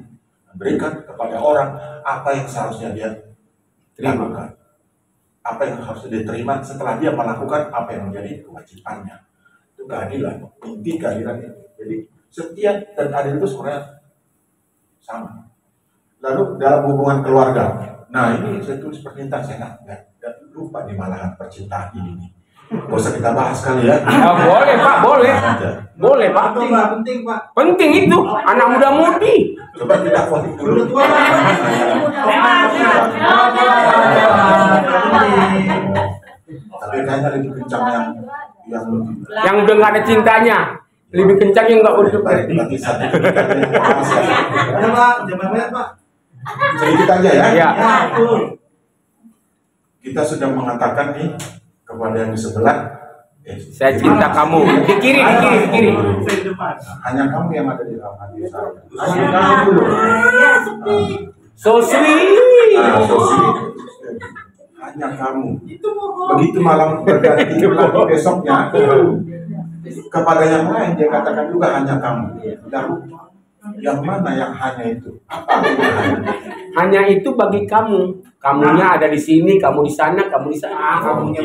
Speaker 1: Memberikan kepada orang apa yang seharusnya dia terima, apa yang harusnya diterima setelah dia melakukan apa yang menjadi kewajibannya. Itu keadilan, inti keadilan itu. Jadi setia dan adil itu sebenarnya sama. Lalu dalam hubungan keluarga, nah ini saya tulis permintaan, saya nggak lupa di malahan percintaan ini. Gak usah kita bahas kali ya.
Speaker 2: Boleh Pak, boleh. Boleh Pak.
Speaker 3: Penting Pak.
Speaker 2: Penting itu, anak muda-mudi.
Speaker 1: Coba kita voting dulu. Tapi kayaknya lebih kencang
Speaker 2: Yang udah nggak ada cintanya, lebih kencang yang nggak udah.
Speaker 1: baik nanti satu.
Speaker 3: Ada Pak, jangan banyak Pak.
Speaker 1: Sedikit aja ya.
Speaker 2: Ya.
Speaker 1: Kita sudah mengatakan nih kepada yang di sebelah.
Speaker 2: Saya cinta kamu. Di kiri.
Speaker 1: Hanya kamu yang ada di dalam hati saya. Hanya kamu dulu.
Speaker 2: So sweet.
Speaker 1: So sweet. Hanya kamu. Begitu malam berganti lagi besoknya kepada yang lain dia katakan juga hanya kamu. Lalu yang mana yang hanya itu? Apa yang hanya?
Speaker 2: Hanya itu bagi kamu. Kamunya ada di sini, kamu di sana, kamu di sana.
Speaker 3: Kamunya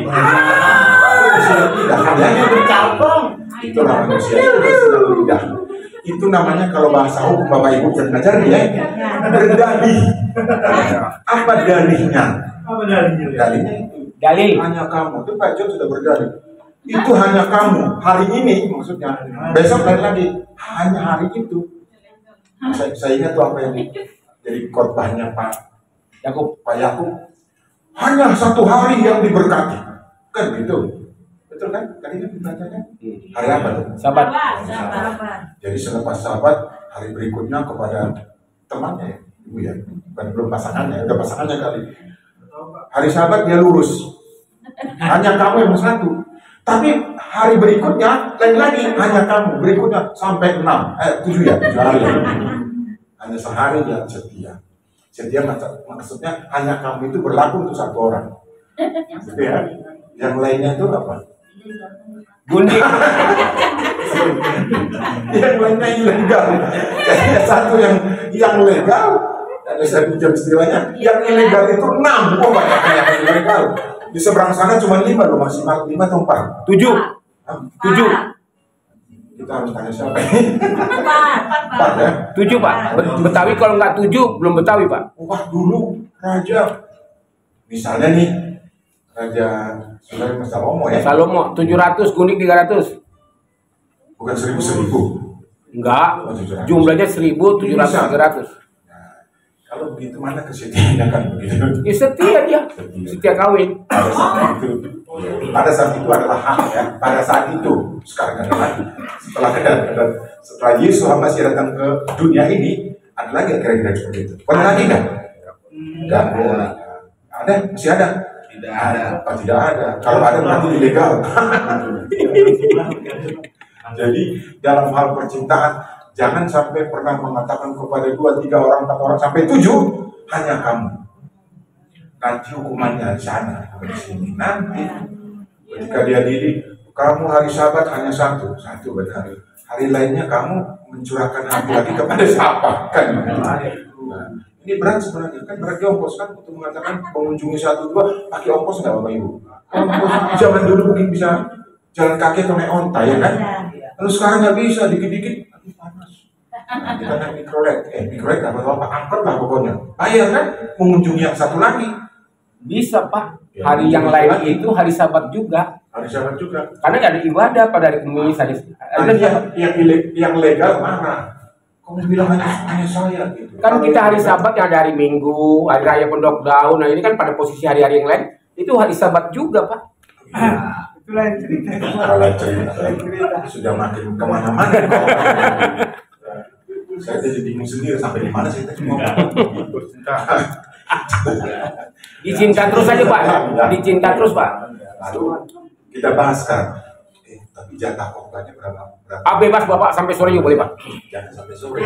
Speaker 1: Tidak hanya bercabang. Itulah manusia itu tidak. Itu namanya kalau bahasa hukum Bapak Ibu dan ngajar ya, berdalih. Apa dalihnya? Dalihnya itu.
Speaker 2: Dalil.
Speaker 1: Hanya kamu. Itu Pak John sudah berdalih. Itu hanya kamu. Hari ini maksudnya. Besok lain lagi. Hanya hari itu. Saya ingat tuh apa yang jadi khotbahnya Pak Yakub. Hanya satu hari yang diberkati. Kan gitu. Betul kan? Tadi kan dibacakan. Hari apa tuh?
Speaker 2: Sahabat.
Speaker 1: Jadi selepas sahabat, hari berikutnya kepada temannya, ibu ya, bukan belum pasangannya, udah pasangannya kali. Hari sahabat dia lurus, Hanya kamu yang satu. Tapi hari berikutnya lain lagi, hanya kamu. Berikutnya sampai 7 ya, 7 hari ya. Hanya sehari yang setia. Setia maksudnya hanya kamu itu berlaku untuk satu orang. Gitu ya. Yang lainnya itu apa?
Speaker 2: Gundik.
Speaker 1: Yang lainnya ilegal. Jadi satu yang legal, ada satu jam istilahnya. Yang ilegal itu 6. Oh banyak yang ilegal. Di seberang sana cuma 5 loh, maksimal 5 atau 4.
Speaker 2: 7. 7.
Speaker 1: Kita harus tanya siapa ini. 4 ya.
Speaker 2: 7 Pak. Betawi kalau nggak 7 belum Betawi Pak.
Speaker 1: Wah dulu raja, misalnya nih Raja Sulaiman Salomo ya.
Speaker 2: Salomo 700, Gundik 300.
Speaker 1: Bukan 1000.
Speaker 2: Enggak.
Speaker 1: Oh, 700.
Speaker 2: Jumlahnya 1.700 300.
Speaker 1: Nah, kalau begitu mana kesetiaannya kan begitu?
Speaker 2: Ya setia dia. Setia kawin.
Speaker 1: Pada saat itu adalah hak ya. Pada saat itu sekarang adalah setelah Yesus masih datang ke dunia ini, ada lagi kira-kira seperti itu. Pernah lagi nggak? Nggak ada. Ada? Masih ada? Tidak ada. Oh, tidak ada. Kalau ada berarti ilegal. Jadi dalam hal percintaan jangan sampai pernah mengatakan kepada 2, 3 orang, 4 orang sampai 7 hanya kamu. Nanti hukumannya di sana, di sini. Nanti ketika dia didik, kamu hari Sabat hanya satu benar. Hari lainnya kamu mencurahkan hati lagi kepada siapa kan? Nah, ini berat sebenarnya kan, berat ongkos kan untuk mengatakan mengunjungi 1, 2 pakai ongkos nggak Bapak Ibu? Ongkos zaman dulu mungkin bisa jalan kaki atau naik onta ya kan? Lalu sekarang nggak bisa, dikit-dikit aduh panas. Nah, kita naik mikrolet apa angkot lah pokoknya. Bayar kan mengunjungi yang satu lagi.
Speaker 2: Bisa Pak. Hari yang lain itu hari Sabat juga.
Speaker 1: Hari Sabat juga.
Speaker 2: Karena nggak ada ibadah pada hari Kamis.
Speaker 1: Yang legal mana? Kamu bilang hanya saya gitu.
Speaker 2: Kan kita hari Sabat yang ada hari Minggu, hari Raya Pondok Daun. Nah ini kan pada posisi hari-hari yang lain itu hari Sabat juga Pak.
Speaker 3: Itu lain cerita.
Speaker 1: Kalau cerita sudah makin kemana-mana. Saya jadi bingung sendiri sampai di mana sih tadi mau.
Speaker 2: Dicinta terus aja Pak. Dicinta terus Pak.
Speaker 1: Lalu kita bahas sekarang. Tapi jatah korbannya berapa?
Speaker 2: Bebas Bapak sampai sore juga boleh Pak.
Speaker 1: Jangan sampai sore.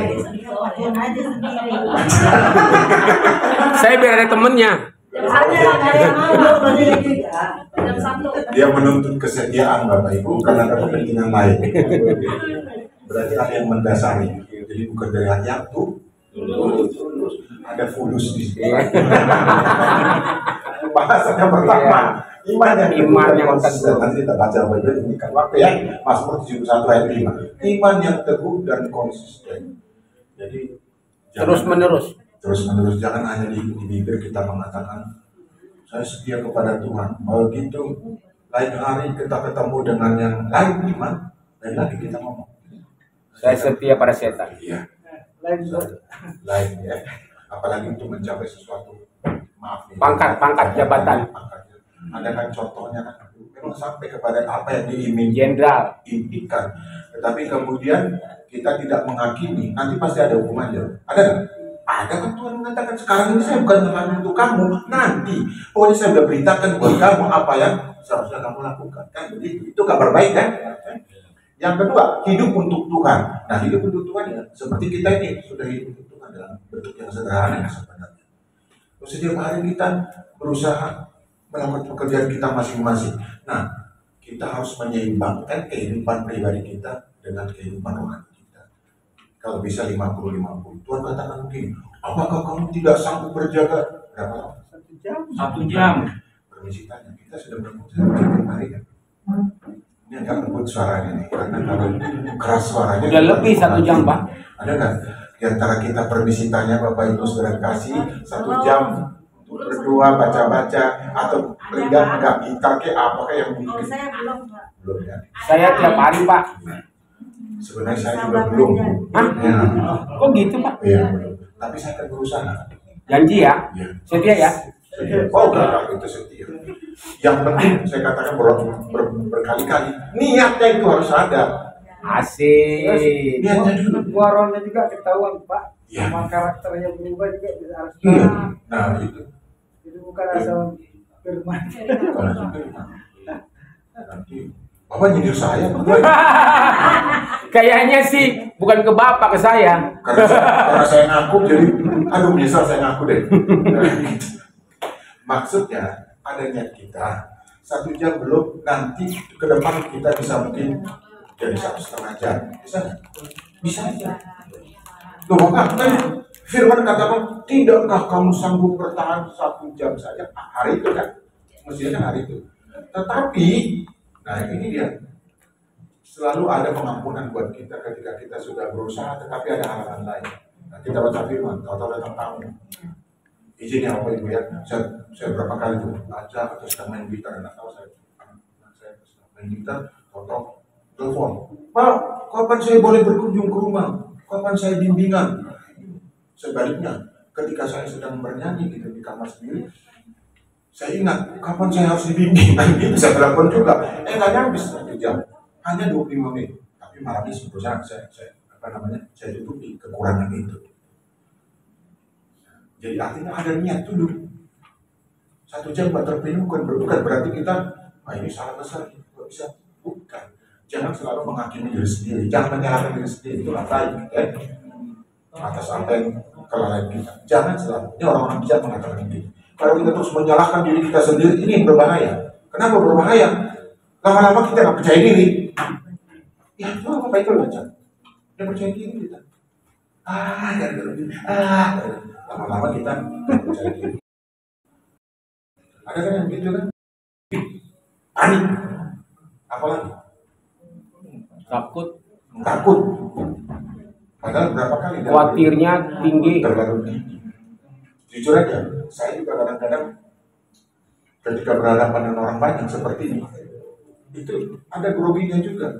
Speaker 2: Saya biar ada temennya.
Speaker 1: Dia menuntut kesetiaan Bapak Ibu karena ada kepentingan lain. Berarti ada yang mendasari. Jadi bukan dari hati itu. Ada fulus di sini. Bahasannya pertama. Iman yang teguh. Nanti kita baca Bible ini kan waktu ya. Mazmur 71 ayat 5. Iman yang teguh dan konsisten. Jadi
Speaker 2: Terus menerus
Speaker 1: jangan hanya di bibir kita mengatakan saya setia kepada Tuhan. Begitu lain hari kita ketemu dengan yang lain iman, lain lagi kita ngomong.
Speaker 2: saya setia pada setan.
Speaker 1: Iya.
Speaker 3: Lain
Speaker 1: Ya. Apalagi untuk mencapai sesuatu. Maaf.
Speaker 2: Pangkat jabatan.
Speaker 1: Ada kan contohnya kan memang sampai kepada apa yang diiming
Speaker 2: Jenderal.
Speaker 1: impikan. Tetapi kemudian kita tidak menghakimi, nanti pasti ada hukumannya. Ada nggak? Ada kan Tuhan mengatakan sekarang ini saya bukan menghakimi untuk kamu, nanti pokoknya saya sudah beritakan buat kamu apa yang seharusnya kamu lakukan. Kan begitu. Itu kabar baik kan? Yang kedua, hidup untuk Tuhan. Nah, hidup untuk Tuhan ya seperti kita ini sudah hidup untuk Tuhan dalam bentuk yang sederhana sebenarnya. Terus setiap hari kita berusaha melakukan pekerjaan kita masing-masing. Nah, kita harus menyeimbangkan kehidupan pribadi kita dengan kehidupan orang kita. Kalau bisa 50-50. Tuhan katakan begini, apakah kamu tidak sanggup berjaga berapa lama?
Speaker 3: 1 jam.
Speaker 4: 1 jam.
Speaker 1: Permisi tanya, kita sudah berpuasa setiap hari kan? Ini agak lembut suaranya nih, karena kalau keras suaranya
Speaker 2: Udah lebih 1 jam Pak.
Speaker 1: Ada nggak di antara kita permisi tanya Bapak Ibu Saudara kasih 1 jam untuk berdua baca-baca atau enggak gitar ke apakah yang mungkin?
Speaker 5: Saya belum, Pak.
Speaker 1: Belum ya.
Speaker 2: Saya tiap hari Pak.
Speaker 1: Sebenarnya saya juga belum.
Speaker 2: Hah?
Speaker 1: Ya.
Speaker 2: Kok gitu Pak?
Speaker 1: Iya belum. Tapi saya akan berusaha.
Speaker 2: Janji ya?
Speaker 1: Iya.
Speaker 2: Setia ya?
Speaker 1: Oh enggak, itu setia. Yang penting saya katakan berkali-kali niatnya itu harus ada.
Speaker 2: Asik.
Speaker 1: Niatnya dulu.
Speaker 3: Warnanya juga ketahuan Pak.
Speaker 1: Iya.
Speaker 3: Sama karakternya berubah juga harus.
Speaker 1: Iya. Nah itu.
Speaker 3: Jadi bukan asal Firman.
Speaker 1: Nanti Bapak nyindir saya,
Speaker 2: Kayaknya sih bukan ke bapak, ke saya.
Speaker 1: karena saya ngaku jadi, aduh menyesal saya ngaku deh. Maksudnya adanya kita 1 jam belum, nanti ke depan kita bisa mungkin jadi 1,5 jam, bisa nggak? Bisa aja. Loh Bapak, kan Firman katakan, tidakkah kamu sanggup bertahan 1 jam saja? Hari itu kan, mestinya kan hari itu. Tetapi, nah ini dia, selalu ada pengampunan buat kita ketika kita sudah berusaha, tetapi ada halangan lain. Nah, kita baca Firman, tahu-tahu datang tamu. Izin ya Bapak Ibu ya, saya berapa kali tuh baca atau sedang main gitar, nggak tahu saya sedang main gitar, tahu-tahu telepon, Pak, kapan saya boleh berkunjung ke rumah? Kapan saya bimbingan? Sebaliknya, ketika saya sedang bernyanyi gitu di kamar sendiri, saya ingat kapan saya harus dibimbing. Nanti bisa telepon juga. Nggak nyampe 1 jam, hanya 25 menit. Tapi malam ini sebetulnya saya tutupi kekurangan itu. Jadi artinya ada niat dulu. 1 jam nggak terpenuhi bukan berarti kita, ini salah besar, nggak bisa. Bukan. Jangan selalu menghakimi diri sendiri, jangan menyalahkan diri sendiri, itu baik ya. Atas apa yang kelalaian kita. Jangan selalu. Ini orang-orang bijak mengatakan ini. Kalau kita terus menyalahkan diri kita sendiri, ini yang berbahaya. Kenapa berbahaya? Lama-lama kita nggak percaya diri. Ya, itu apa itu baca? Dia percaya diri kita. Lama-lama kita nggak percaya diri. Ada kan yang begitu kan? Panik. Apalagi?
Speaker 2: Takut.
Speaker 1: Padahal berapa kali
Speaker 2: Khawatirnya tinggi.
Speaker 1: terlalu tinggi. Jujur aja, saya juga kadang-kadang ketika berhadapan dengan orang banyak seperti ini, itu ada groginya juga.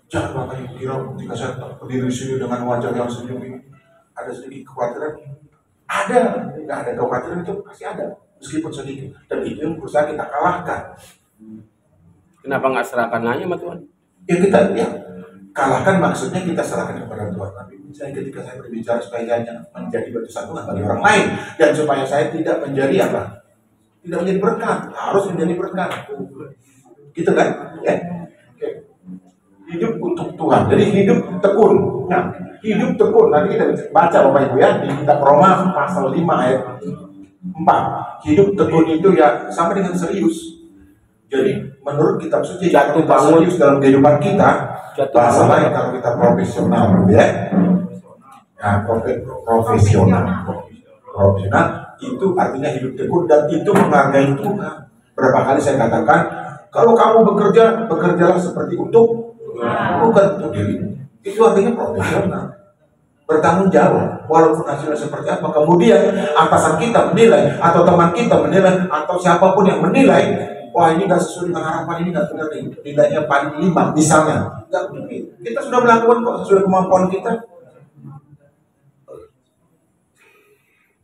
Speaker 1: Jangan Bapak Ibu kira ketika saya berdiri di sini dengan wajah yang senyum ini, ada sedikit kekhawatiran. Ada, nggak ada kekhawatiran itu pasti ada, meskipun sedikit. Dan itu yang berusaha kita kalahkan.
Speaker 2: Kenapa nggak serahkan aja sama Tuhan?
Speaker 1: Ya kita kalahkan, maksudnya kita serahkan kepada Tuhan. Tapi ketika saya berbicara supaya saya menjadi batu sandungan bagi orang lain, dan supaya saya tidak menjadi apa? Tidak menjadi berkat, harus menjadi berkat. Gitu kan? Ya. Oke. Hidup untuk Tuhan. Jadi hidup tekun. Nah, hidup tekun. Nanti kita baca Bapak Ibu ya di kitab Roma pasal 5 ayat 4. Hidup tekun itu ya sama dengan serius. Jadi menurut kitab suci
Speaker 2: Jatuh
Speaker 1: kita
Speaker 2: bangun
Speaker 1: serius dalam kehidupan kita. Bahasa lain kalau kita profesional ya. Nah, profesional itu artinya hidup tekun dan itu menghargai Tuhan. Berapa kali saya katakan, kalau kamu bekerja, bekerjalah seperti untuk bukan untuk diri. Itu artinya profesional, bertanggung jawab, walaupun hasilnya seperti apa. Kemudian atasan kita menilai, atau teman kita menilai, atau siapapun yang menilai, wah ini nggak sesuai dengan harapan, ini nggak benar nih, nilainya paling 5 misalnya. Nggak mungkin. Kita sudah melakukan kok sesuai kemampuan kita.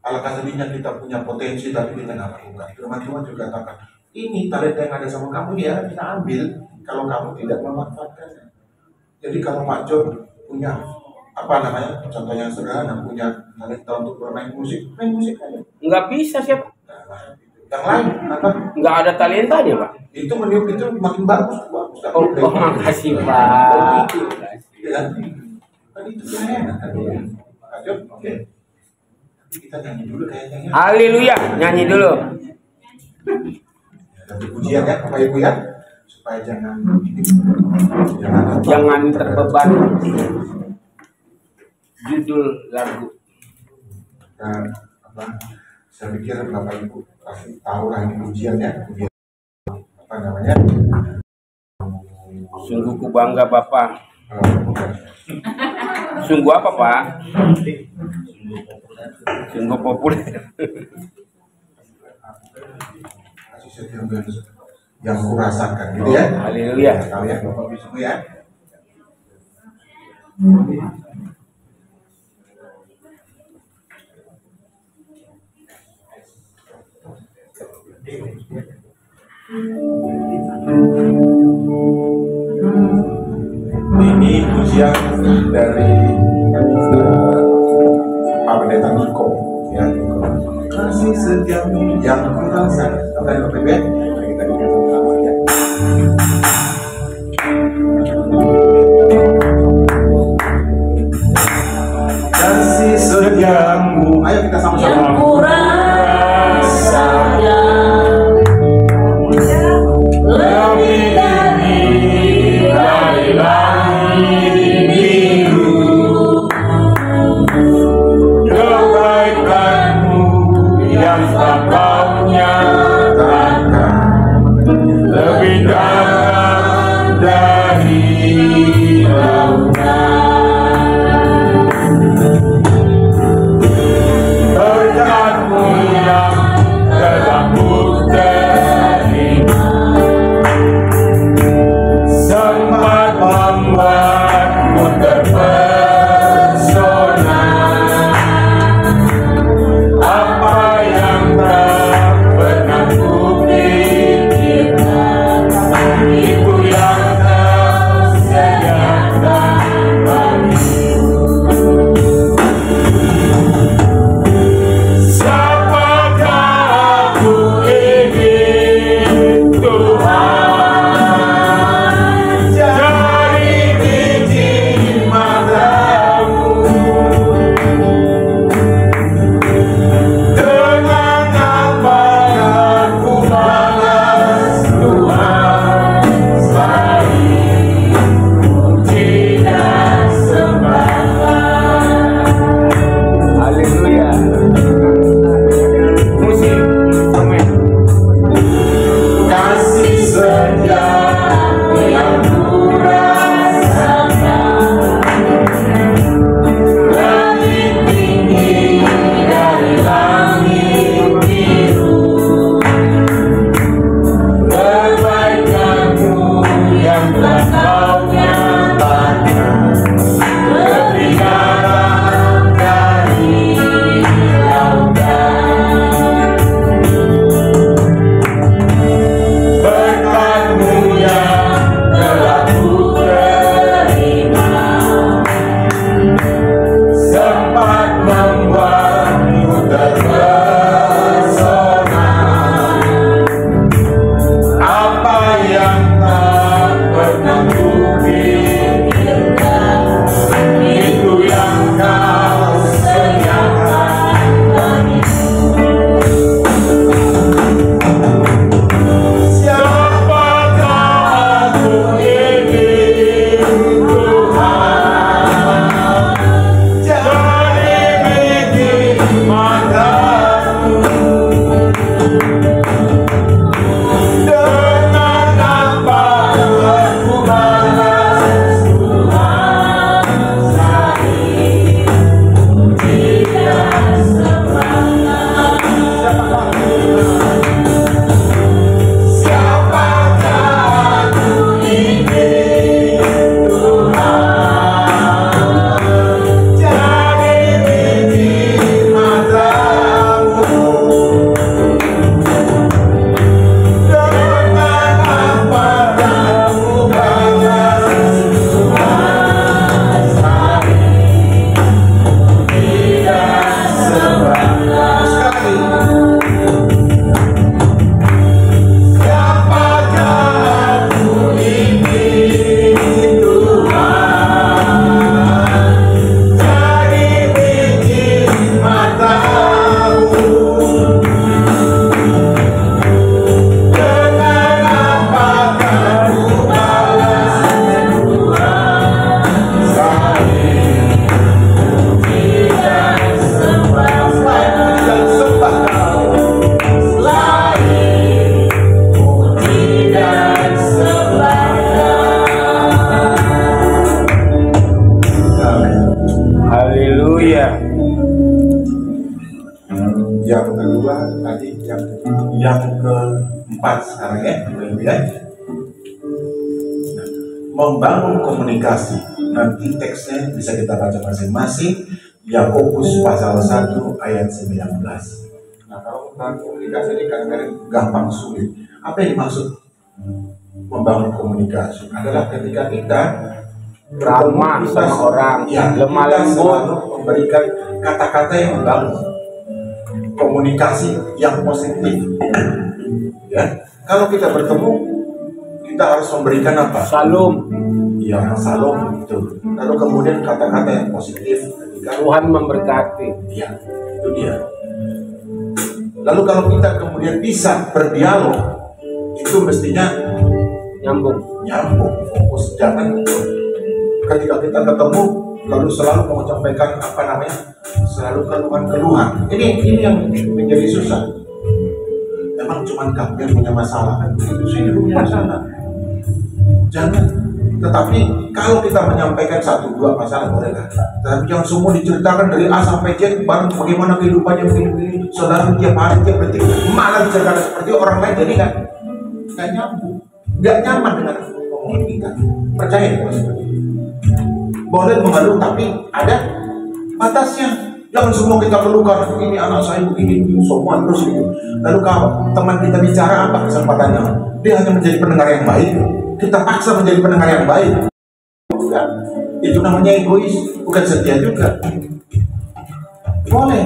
Speaker 1: Alangkah sedihnya kita punya potensi tapi kita nggak lakukan. Firman Tuhan juga katakan, ini talenta yang ada sama kamu ya kita ambil kalau kamu tidak memanfaatkannya. Jadi kalau Pak John punya contohnya sederhana, punya talenta untuk bermain musik, main musik aja.
Speaker 2: Nggak bisa siapa?
Speaker 1: Nah, yang lain apa?
Speaker 2: Nggak ada talentanya Pak.
Speaker 1: Itu meniup itu makin bagus.
Speaker 2: Oh, makasih Pak.
Speaker 1: Ya, kan itu enak kan? Pak John, oke. Kita nyanyi dulu kayaknya.
Speaker 2: Haleluya, nyanyi dulu.
Speaker 1: Tapi pujian ya Bapak Ibu ya, supaya jangan
Speaker 2: terbeban. Judul lagu.
Speaker 1: Dan saya pikir Bapak Ibu pasti tahu lah ini pujian ya, pujian apa namanya?
Speaker 2: Sungguh ku bangga Bapak. Sungguh apa Pak? Sungguh populer.
Speaker 1: Yang kurasakan gitu ya.
Speaker 2: Haleluya.
Speaker 1: Kalian Bapak Ibu ya. Ini pujian dari Pak Pendeta Niko ya. Kasih kasih setiamu yang kurasa. Oke, Bapak Ibu ya, mari kita dengar sama-sama ya. Kasih setiamu, ayo kita sama-sama.
Speaker 5: Yang kurasa lebih dari langit biru,
Speaker 2: Kebaikanmu yang tak kau nyatakan lebih dalam dari lautan. Berkat-Mu yang telah ku terima, sempat membuatku terpesona. Apa yang tak pernah kupikirkan, itu yang Kau sediakan bagiku. Siapakah aku ini, Tuhan, dari biji matamu. Dengan apa aku balas Tuhan, selain puji dan sembah. Haleluya. Musik, amin.
Speaker 1: Kasih setiamu yang
Speaker 5: kurasakan
Speaker 2: Lebih tinggi dari langit biru, kebaikan-Mu yang telah Kau nyatakan lebih dalam dari lautan. Berkat-Mu yang telah ku terima, sempat membuatku terpesona. Apa yang tak pernah kupikirkan, itu yang Kau sediakan bagiku. Siapakah aku ini, Tuhan, dari biji matamu. Dengan apa aku balas Tuhan, selain puji dan sembah. Siapakah aku ini, Tuhan, dari biji matamu. Dengan apa aku balas Tuhan, selain puji dan sembah. Sekali. Siapakah aku ini, Tuhan, dari biji matamu. Dengan apakah ku balas Tuhan, selain puji dan sembah. Selain puji dan sembah Kau, selain puji dan sembah Kau. Haleluya.
Speaker 1: Yang kedua tadi yang keempat sekarang ya, Bapak Ibu ya. Nah, membangun komunikasi. Nanti teksnya bisa kita baca masing-masing. Yakobus pasal 1 ayat 19. Nah, kalau membangun komunikasi ini kadang-kadang gampang sulit. Apa yang dimaksud membangun komunikasi? Adalah ketika kita
Speaker 2: Ramah sama orang,
Speaker 1: ya,
Speaker 2: lemah
Speaker 1: kita
Speaker 2: lembut.
Speaker 1: selalu memberikan kata-kata yang membangun. komunikasi yang positif. Ya, kalau kita bertemu, kita harus memberikan apa?
Speaker 2: Salam.
Speaker 1: Ya, salam itu. Lalu kemudian kata-kata yang positif ketika
Speaker 2: Tuhan memberkati.
Speaker 1: ya, itu dia. Lalu kalau kita kemudian bisa berdialog, itu mestinya
Speaker 2: Nyambung.
Speaker 1: fokus. Jangan ketika kita ketemu lalu selalu mau menyampaikan apa namanya, selalu keluhan-keluhan. Ini yang menjadi susah. Emang cuma kamu yang punya masalah kan? Itu sih punya masalah. Jangan. Tetapi kalau kita menyampaikan 1-2 masalah boleh kan? Tapi jangan semua diceritakan dari A sampai Z, barang bagaimana kehidupannya begini, saudara tiap hari tiap detik malah diceritakan seperti orang lain, jadi kan nggak nyambung, nggak nyaman dengan omongan kita. Percaya ya Mas? Boleh mengeluh tapi ada batasnya. Jangan semua kita keluhkan, ini anak saya begini, semua terus gitu. Lalu kalau teman kita bicara apa kesempatannya? Dia hanya menjadi pendengar yang baik. Kita paksa menjadi pendengar yang baik. Bukan. Itu namanya egois, bukan setia juga. Boleh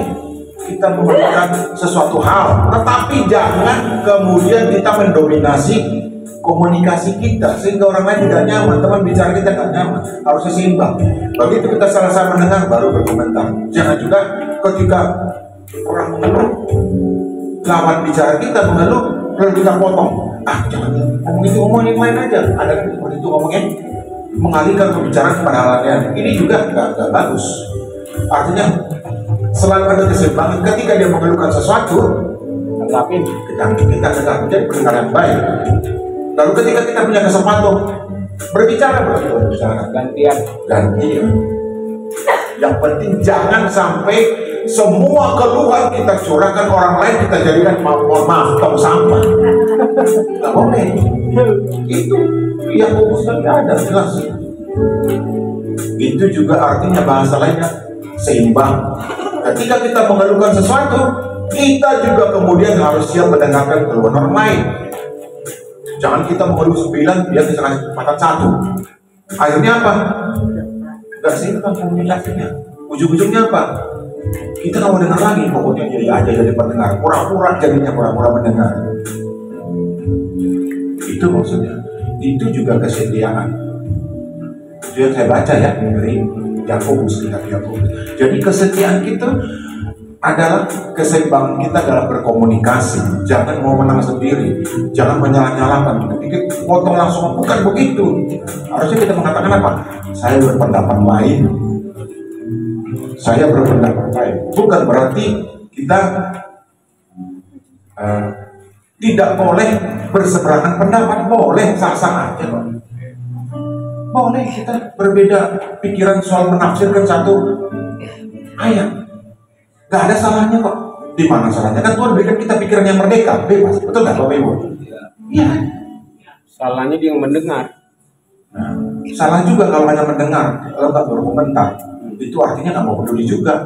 Speaker 1: kita memberikan sesuatu hal, tetapi jangan kemudian kita mendominasi komunikasi kita sehingga orang lain tidak nyaman, teman bicara kita tidak nyaman. Harusnya seimbang. Begitu kita salah mendengar baru berkomentar. Jangan juga ketika orang mengeluh, lawan bicara kita mengeluh lalu kita potong. Jangan ngomong itu, ngomong yang lain aja. Ada kan seperti itu ngomongnya, mengalihkan pembicaraan kepada hal lain. Ini juga nggak bagus. Artinya selalu ada keseimbangan. Ketika dia mengeluhkan sesuatu,
Speaker 2: Tanggapin.
Speaker 1: kita menjadi pendengar yang baik. Lalu ketika kita punya kesempatan berbicara. Gantian. Yang penting jangan sampai semua keluhan kita curahkan orang lain, kita jadikan mohon maaf tong sampah. Nggak boleh. Itu yang fokuskan nggak ada jelas. Itu juga artinya bahasa lainnya seimbang. Ketika kita mengeluhkan sesuatu, kita juga kemudian harus siap mendengarkan keluhan orang lain. Jangan kita mengeluh 9, dia bisa kasih kesempatan 1. Akhirnya apa? Nggak seimbang komunikasinya. Ujung-ujungnya apa? Kita nggak mau dengar lagi, pokoknya jadi pendengar, pura-pura jadinya pura-pura mendengar. Itu maksudnya. Itu juga kesetiaan. Itu yang saya baca ya dari Yakobus, kitab Yakobus. Jadi kesetiaan kita adalah keseimbangan kita dalam berkomunikasi. Jangan mau menang sendiri, jangan menyalah-nyalakan. Ketika potong langsung, bukan begitu. Harusnya kita mengatakan apa? Saya berpendapat lain. Saya berpendapat lain. Bukan berarti kita tidak boleh berseberangan pendapat. Boleh, sah-sah aja kok. Boleh kita berbeda pikiran soal menafsirkan satu ayat. Gak ada salahnya kok. Di mana salahnya? Kan Tuhan berikan kita pikiran yang merdeka, bebas. Betul nggak Bapak Ibu? Iya.
Speaker 2: Salahnya dia yang mendengar.
Speaker 1: Nah, salah juga kalau hanya mendengar, kalau nggak berkomentar. Itu artinya nggak mau peduli juga.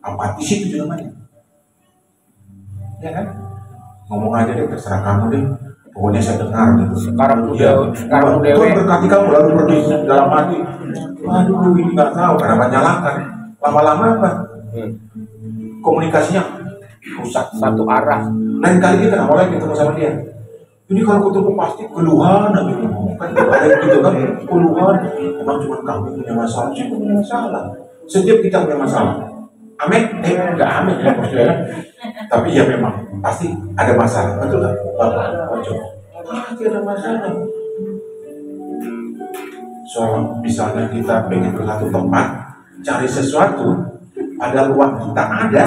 Speaker 1: Apatis itu namanya. Ya kan? Ngomong aja deh, terserah kamu deh. Pokoknya saya dengar gitu.
Speaker 2: Sekarang
Speaker 1: Tuhan berkati kamu lalu pergi dalam hati. Waduh, ini nggak tahu kenapa nyalakan. Lama-lama apa? Komunikasinya rusak,
Speaker 2: satu arah.
Speaker 1: Lain kali kita nggak boleh ketemu sama dia. Ini kalau ketemu pasti keluhan aja, kan ada gitu kan, keluhan. Emang cuma kamu punya masalah, saya punya masalah. Setiap kita punya masalah. Amin? Enggak amin ya maksudnya. Tapi ya memang pasti ada masalah, betul nggak? Bapak, coba. Pasti ada masalah. Soal misalnya kita pengen ke satu tempat, cari sesuatu, padahal uang kita ada,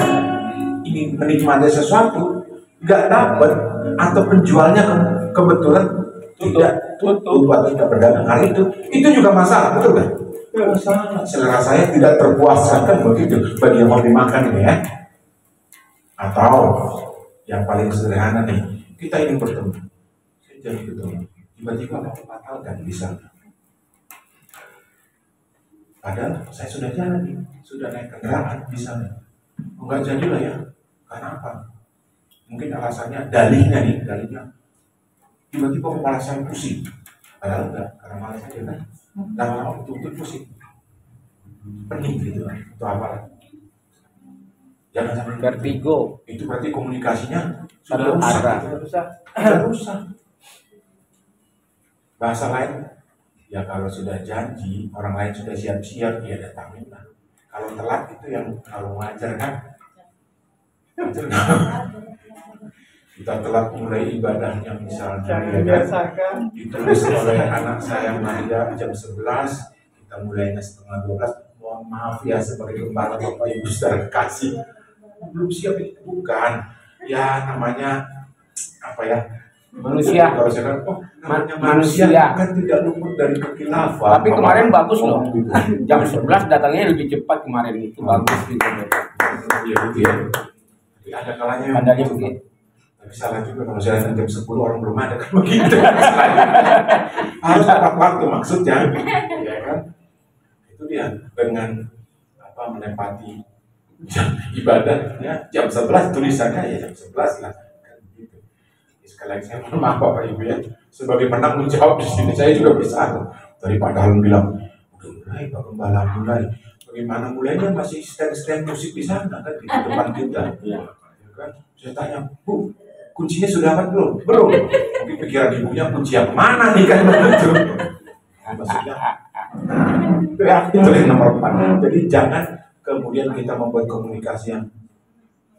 Speaker 1: ingin menikmati sesuatu, nggak dapat, atau penjualnya kebetulan tidak tutup atau tidak berdagang hari itu juga masalah, betul nggak? Masalah. Selera saya tidak terpuaskan kan begitu bagi yang mau dimakan ini ya. Atau yang paling sederhana nih, kita ingin bertemu, saya jadi ketemu, tiba-tiba mau batalkan bisa. Padahal saya sudah jalan, sudah naik kendaraan bisa. Enggak jadilah ya. Karena apa? Mungkin alasannya dalihnya tiba-tiba kepala saya pusing. Padahal enggak, karena malas saja kan. Lama-lama betul-betul pusing. Pening gitu kan. Itu apa? Jangan sampai
Speaker 2: Vertigo.
Speaker 1: itu berarti komunikasinya sudah
Speaker 2: Karena
Speaker 1: rusak.
Speaker 2: arah.
Speaker 1: Sudah rusak. Bahasa lain, ya kalau sudah janji, orang lain sudah siap-siap, ya datanginlah. Kalau telat itu yang kalau ngajar kan, ngajar kan. Kita telat mulai ibadahnya misalnya,
Speaker 3: Jangan
Speaker 1: ya kan?
Speaker 3: biasakan.
Speaker 1: Ditulis oleh anak saya Maria jam 11, kita mulainya setengah 12. Mohon maaf ya sebagai gembala Bapak Ibu saudara kasih, belum siap itu bukan. Ya namanya apa ya?
Speaker 2: Manusia.
Speaker 1: Kalau saya kan, oh namanya
Speaker 2: Manusia.
Speaker 1: manusia kan tidak luput dari kekhilafan.
Speaker 2: Tapi kemarin bagus loh.
Speaker 1: Gitu.
Speaker 2: Jam 11 datangnya lebih cepat kemarin itu bagus gitu.
Speaker 1: Iya gitu ya. Tapi ada kalanya yang
Speaker 2: Adanya begitu.
Speaker 1: tapi salah juga kalau saya datang jam 10 orang belum ada kan begitu. Harus tepat waktu maksudnya. Ya kan? Itu dia dengan apa menempati ibadahnya jam 11 tulisannya ya jam 11 lah. Kan begitu. Sekali lagi saya mohon maaf Bapak Ibu ya. Sebagai penanggung jawab di sini saya juga bisa daripada Halun bilang udah mulai Pak Gembala mulai. Bagaimana mulainya masih stand musik di sana kan di depan kita. Ya kan? Saya tanya, Bu, kuncinya sudah apa belum? Belum. Mungkin pikiran ibunya kunci yang mana nih kan begitu. Maksudnya itu ya, itu yang nomor 4. Jadi jangan kemudian kita membuat komunikasi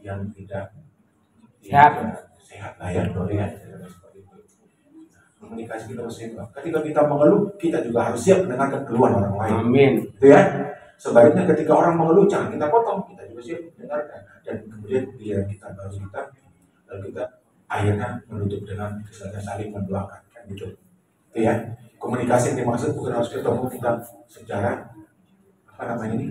Speaker 1: yang tidak sehat lah ya, ya. Komunikasi kita harus seimbang. Ketika kita mengeluh, kita juga harus siap mendengarkan keluhan orang lain.
Speaker 2: Amin.
Speaker 1: Gitu ya. Sebaliknya ketika orang mengeluh jangan kita potong, kita juga siap mendengarkan. Dan kemudian dia kita baru kita lalu kita akhirnya menutup dengan saling mendoakan kan gitu. Itu ya. Komunikasi yang dimaksud bukan harus ketemu kita secara apa namanya ini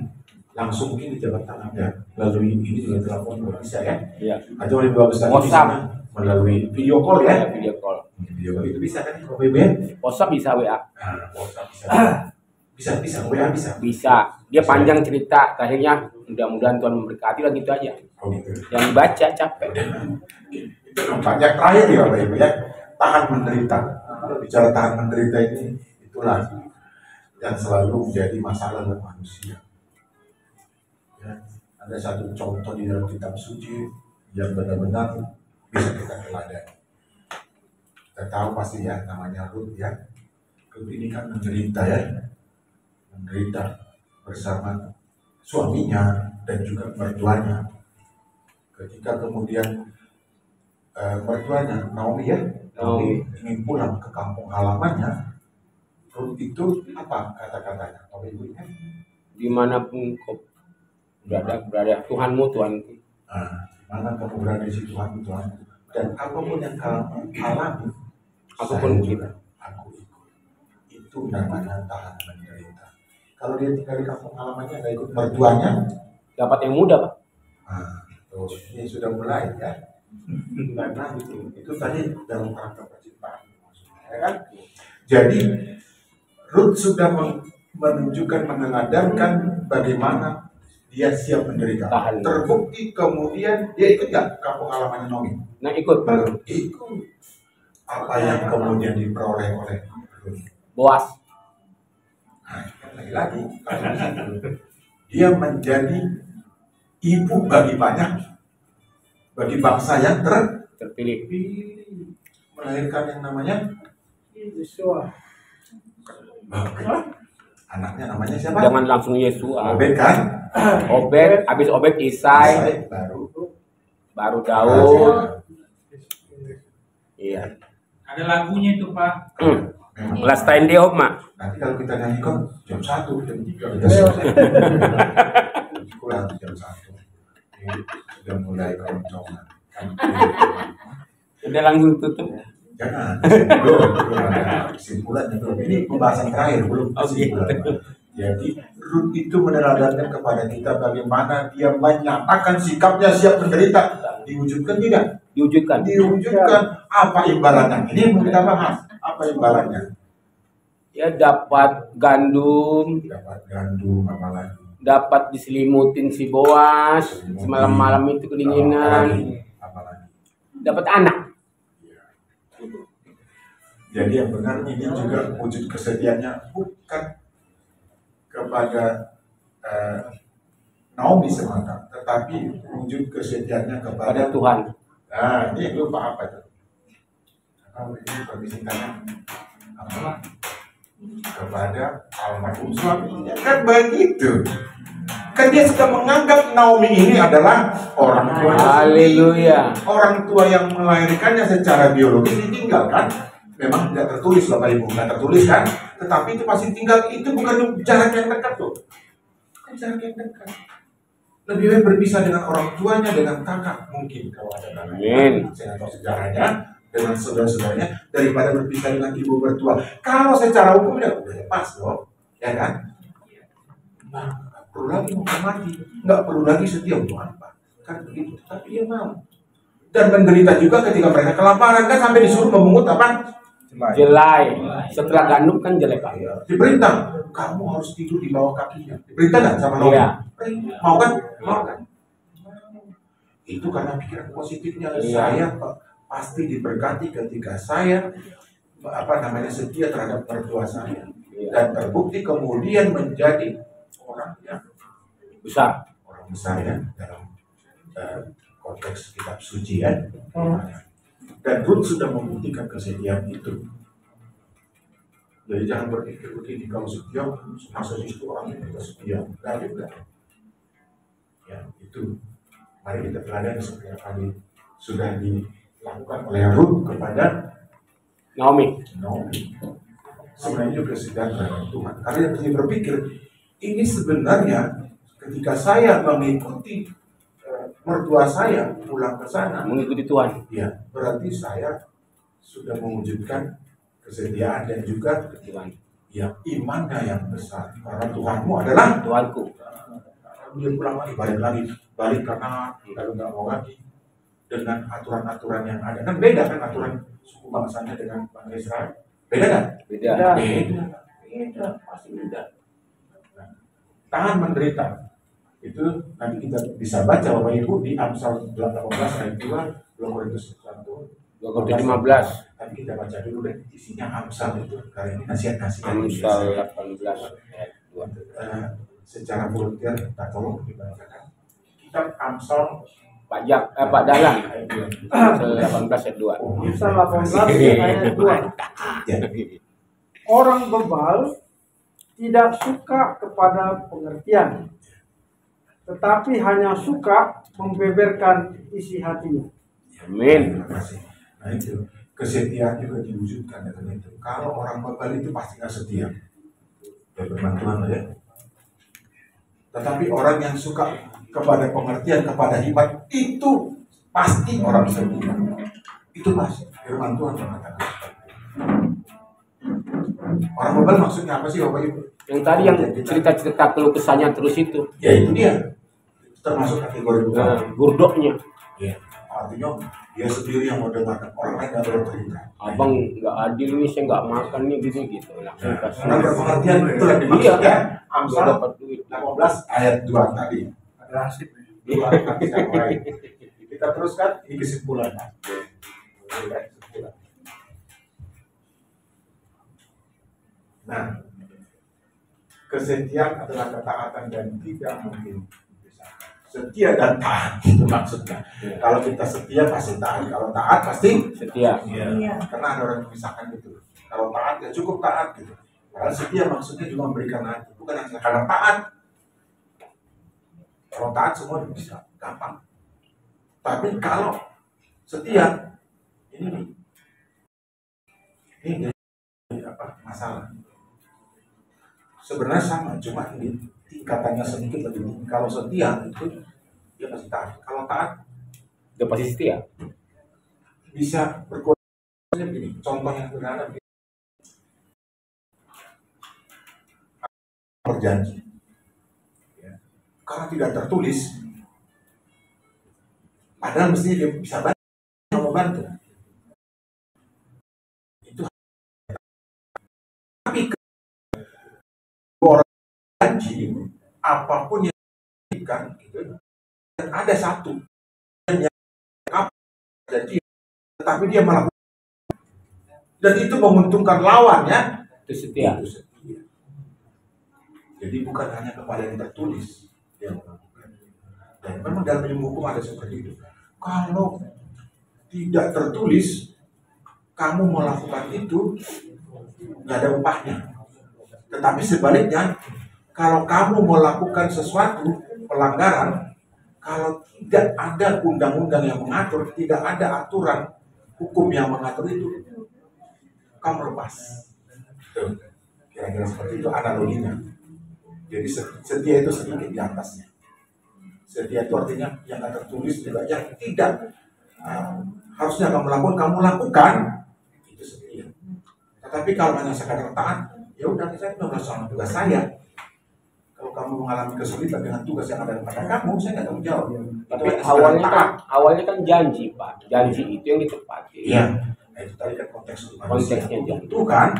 Speaker 1: langsung mungkin di jabat tangan ya melalui ini juga telepon juga bisa ya.
Speaker 2: Iya.
Speaker 1: Atau lebih bagus lagi
Speaker 2: WhatsApp.
Speaker 1: bisa melalui video call ya.
Speaker 2: Video call.
Speaker 1: Video call itu bisa kan kalau BBM?
Speaker 2: WhatsApp bisa WA.
Speaker 1: Nah, WhatsApp bisa WA bisa.
Speaker 2: Bisa. Dia panjang cerita, akhirnya mudah-mudahan Tuhan memberkati lah gitu aja.
Speaker 1: Oh gitu.
Speaker 2: Yang dibaca capek.
Speaker 1: Itu nampaknya terakhir ya Bapak Ibu ya, tahan menderita. Kalau bicara tahan menderita ini, itulah yang selalu menjadi masalah buat manusia. Ya, ada satu contoh di dalam kitab suci yang benar-benar bisa kita teladani. Kita tahu pasti ya namanya Rut ya. Rut ini kan menderita ya, menderita bersama suaminya dan juga mertuanya. Ketika kemudian mertuanya Naomi ya, Naomi ingin pulang ke kampung halamannya, Rut itu apa kata-katanya? Bapak Ibu ingat?
Speaker 2: Dimanapun kau berada Tuhanmu Tuhanku.
Speaker 1: Nah, mana kamu berada di situ Tuhan, dan apapun yang kamu alami,
Speaker 2: Apapun
Speaker 1: saya
Speaker 2: kita.
Speaker 1: aku ikut. Itu namanya tahan menderita. Kalau dia tinggal di kampung halamannya nggak ikut mertuanya,
Speaker 2: Dapat yang mudah, Pak.
Speaker 1: nah, tuh, ini sudah mulai ya. Karena itu tadi dalam rangka percintaan, ya kan? Jadi Rut sudah menunjukkan, meneladankan bagaimana dia siap menderita.
Speaker 2: Tahan.
Speaker 1: Terbukti kemudian dia ikut nggak kampung halamannya Naomi?
Speaker 2: Nah ikut
Speaker 1: Belum ikut. Apa yang kemudian diperoleh oleh Rut?
Speaker 2: Boas.
Speaker 1: Nah, lagi-lagi dia menjadi ibu bagi banyak, bagi bangsa yang
Speaker 2: Terpilih.
Speaker 1: melahirkan yang namanya
Speaker 3: Yesua.
Speaker 1: anaknya namanya siapa?
Speaker 2: Jangan langsung Yesus.
Speaker 1: Obed kan?
Speaker 2: Obed, habis Obed Isai,
Speaker 1: Isai, baru
Speaker 2: Daud. Iya.
Speaker 4: Ada lagunya itu Pak.
Speaker 1: Memang.
Speaker 2: Last time day Om, Mak.
Speaker 1: Nanti kalau kita nyanyikan jam 1, jam 3 kita selesai. Kurang jam 1. Ini sudah mulai keroncongan.
Speaker 2: Udah langsung tutup.
Speaker 1: Jangan, belum ada kesimpulannya belum. Ini pembahasan terakhir belum kesimpulan. Jadi Rut itu meneladankan kepada kita bagaimana dia menyatakan sikapnya siap menderita. Diwujudkan tidak?
Speaker 2: Diwujudkan.
Speaker 1: Diwujudkan. Apa imbalannya? Ini yang kita bahas. Apa imbalannya?
Speaker 2: Ya dapat gandum,
Speaker 1: Dapat gandum apa lagi?
Speaker 2: dapat diselimutin si Boas, semalam-malam itu kedinginan,
Speaker 1: Apa lagi?
Speaker 2: dapat anak.
Speaker 1: Jadi yang benar ini juga wujud kesetiaannya bukan kepada Naomi semata, tetapi wujud kesetiaannya
Speaker 2: pada
Speaker 1: kepada
Speaker 2: Tuhan.
Speaker 1: Nah, ini lupa apa itu? Ini permisi tanya apa? Kepada almarhum suaminya. Kan begitu. Kan dia sudah menganggap Naomi ini adalah orang tua.
Speaker 2: Haleluya.
Speaker 1: Orang tua yang melahirkannya secara biologis ditinggalkan. Memang tidak tertulis Bapak Ibu, tidak tertulis kan? Tetapi itu pasti tinggal, itu bukan jarak yang dekat tuh. Bukan jarak yang dekat. Lebih baik berpisah dengan orang tuanya, dengan kakak mungkin kalau ada kakaknya. Saya tahu sejarahnya dengan saudara-saudaranya daripada berpisah dengan ibu mertua. Kalau secara hukum ya udah pas dong, ya kan? Nah, nggak perlu lagi menghormati, nggak perlu lagi setia untuk apa? Kan begitu. Tapi dia mau dan menderita juga ketika mereka kelaparan kan sampai disuruh memungut apa?
Speaker 2: Jelai. Setelah gandum kan jelek Pak.
Speaker 1: Diperintah, kamu harus tidur di bawah kakinya. Diperintah nggak sama Naomi?
Speaker 2: Iya.
Speaker 1: Mau kan? Mau kan? Itu karena pikiran positifnya.
Speaker 2: Iya.
Speaker 1: Saya pasti diberkati ketika saya setia terhadap mertua saya.
Speaker 2: Iya.
Speaker 1: Dan terbukti kemudian menjadi orang yang
Speaker 2: Besar.
Speaker 1: orang besar ya dalam konteks kitab suci ya. Dan Ruth sudah membuktikan kesetiaan itu. Jadi jangan berpikir begini, kalau setia, masa itu orang yang tidak setia. Tidak juga. Ya, itu. Mari kita teladan seperti yang tadi sudah dilakukan oleh Ruth kepada
Speaker 2: Naomi.
Speaker 1: Sebenarnya juga kesetiaan terhadap Tuhan. Karena yang saya berpikir, ini sebenarnya ketika saya mengikuti mertua saya pulang ke sana,
Speaker 2: Mengikuti Tuhan.
Speaker 1: ya berarti saya sudah mewujudkan kesetiaan dan juga
Speaker 2: Tuhan.
Speaker 1: ya imannya yang besar karena Tuhanmu adalah
Speaker 2: Tuhanku.
Speaker 1: dia pulang lagi balik karena lalu nggak mau lagi dengan aturan-aturan yang ada kan beda kan aturan suku bangsanya dengan bangsa Israel beda kan?
Speaker 2: Beda.
Speaker 1: Beda pasti beda. Nah, tahan menderita itu nanti kita bisa baca Bapak Ibu di Amsal 18 ayat 2, 2 Korintus 1,
Speaker 2: 2 Korintus 15.
Speaker 1: Tapi kita baca dulu deh isinya Amsal itu karena ini nasihat-nasihat
Speaker 2: Amsal 18 ayat 2.
Speaker 1: Secara volunteer kita tolong dibacakan kitab Amsal
Speaker 2: Pak Dalang ayat 2. Amsal 18 ayat 2.
Speaker 3: Amsal 18 ayat 2.
Speaker 1: ya.
Speaker 3: Orang bebal tidak suka kepada pengertian, tetapi hanya suka membeberkan isi hatinya.
Speaker 2: Amin.
Speaker 1: Terima kasih. Nah itu kesetiaan juga diwujudkan dengan itu. Kalau orang bebal itu pasti nggak setia. Ya berbantuan ya. Tetapi orang yang suka kepada pengertian, kepada hikmat itu pasti orang setia. Itu pasti. Firman Tuhan mengatakan. Orang bebal maksudnya apa sih Bapak Ibu?
Speaker 2: Yang tadi yang cerita-cerita keluh kesahnya terus itu.
Speaker 1: Ya itu dia. Itu termasuk kategori bebal.
Speaker 2: Gurdoknya.
Speaker 1: Ya. Artinya dia sendiri yang mau dengarkan orang lain nggak bercerita.
Speaker 2: Abang nggak adil nih, saya nggak makan nih gitu. Langsung kasih.
Speaker 1: Karena berpengertian itu yang dimaksud
Speaker 2: Iya.
Speaker 1: ya.
Speaker 2: Nggak
Speaker 1: Amsal
Speaker 2: dapat duit.
Speaker 1: 18 ayat 2 tadi.
Speaker 3: Ada asik.
Speaker 1: Dua nanti saya mulai. Kita teruskan ini kesimpulan. Kesimpulan. Nah, kesetiaan adalah ketaatan dan tidak mungkin dipisahkan. Setia dan taat itu maksudnya. Kalau kita setia pasti taat, kalau taat pasti
Speaker 2: Setia.
Speaker 1: ya. Karena ada orang yang memisahkan gitu. Kalau taat ya cukup taat gitu. Kalau setia maksudnya juga memberikan hati, bukan hanya karena taat. Kalau taat semua bisa, gampang. Tapi kalau setia, ini apa masalah? Sebenarnya sama, cuma ini tingkatannya sedikit lebih tinggi. Kalau setia itu dia pasti taat. Kalau taat
Speaker 2: Dia pasti setia.
Speaker 1: bisa berkualitas begini. Contoh yang sederhana begini. Berjanji. Ya. Karena tidak tertulis. Padahal mestinya dia bisa bantu, membantu. Itu. Tapi orang janji apapun yang diberikan gitu, dan ada satu yang janji tetapi dia melakukan dan itu menguntungkan lawannya
Speaker 2: Itu setia.
Speaker 1: itu setia. Jadi bukan hanya kepada yang tertulis dia melakukan, Dan memang dalam ilmu hukum ada seperti itu. Kalau tidak tertulis, kamu melakukan itu nggak ada upahnya. Tetapi sebaliknya, kalau kamu melakukan sesuatu pelanggaran, kalau tidak ada undang-undang yang mengatur, tidak ada aturan hukum yang mengatur itu, kamu lepas. Kira-kira seperti itu analoginya. Jadi setia itu sedikit di atasnya. Setia itu artinya yang tidak tertulis juga yang tidak harusnya kamu lakukan itu setia. Tetapi kalau hanya sekadar taat, ya udah saya melaksanakan tugas saya. Kalau kamu mengalami kesulitan dengan tugas yang ada pada kamu, saya nggak tanggung jawab.
Speaker 2: Tapi awalnya kan janji, Pak. Janji itu yang ditepati.
Speaker 1: Iya. Nah, itu tadi kan
Speaker 2: Konteksnya janji.
Speaker 1: Itu kan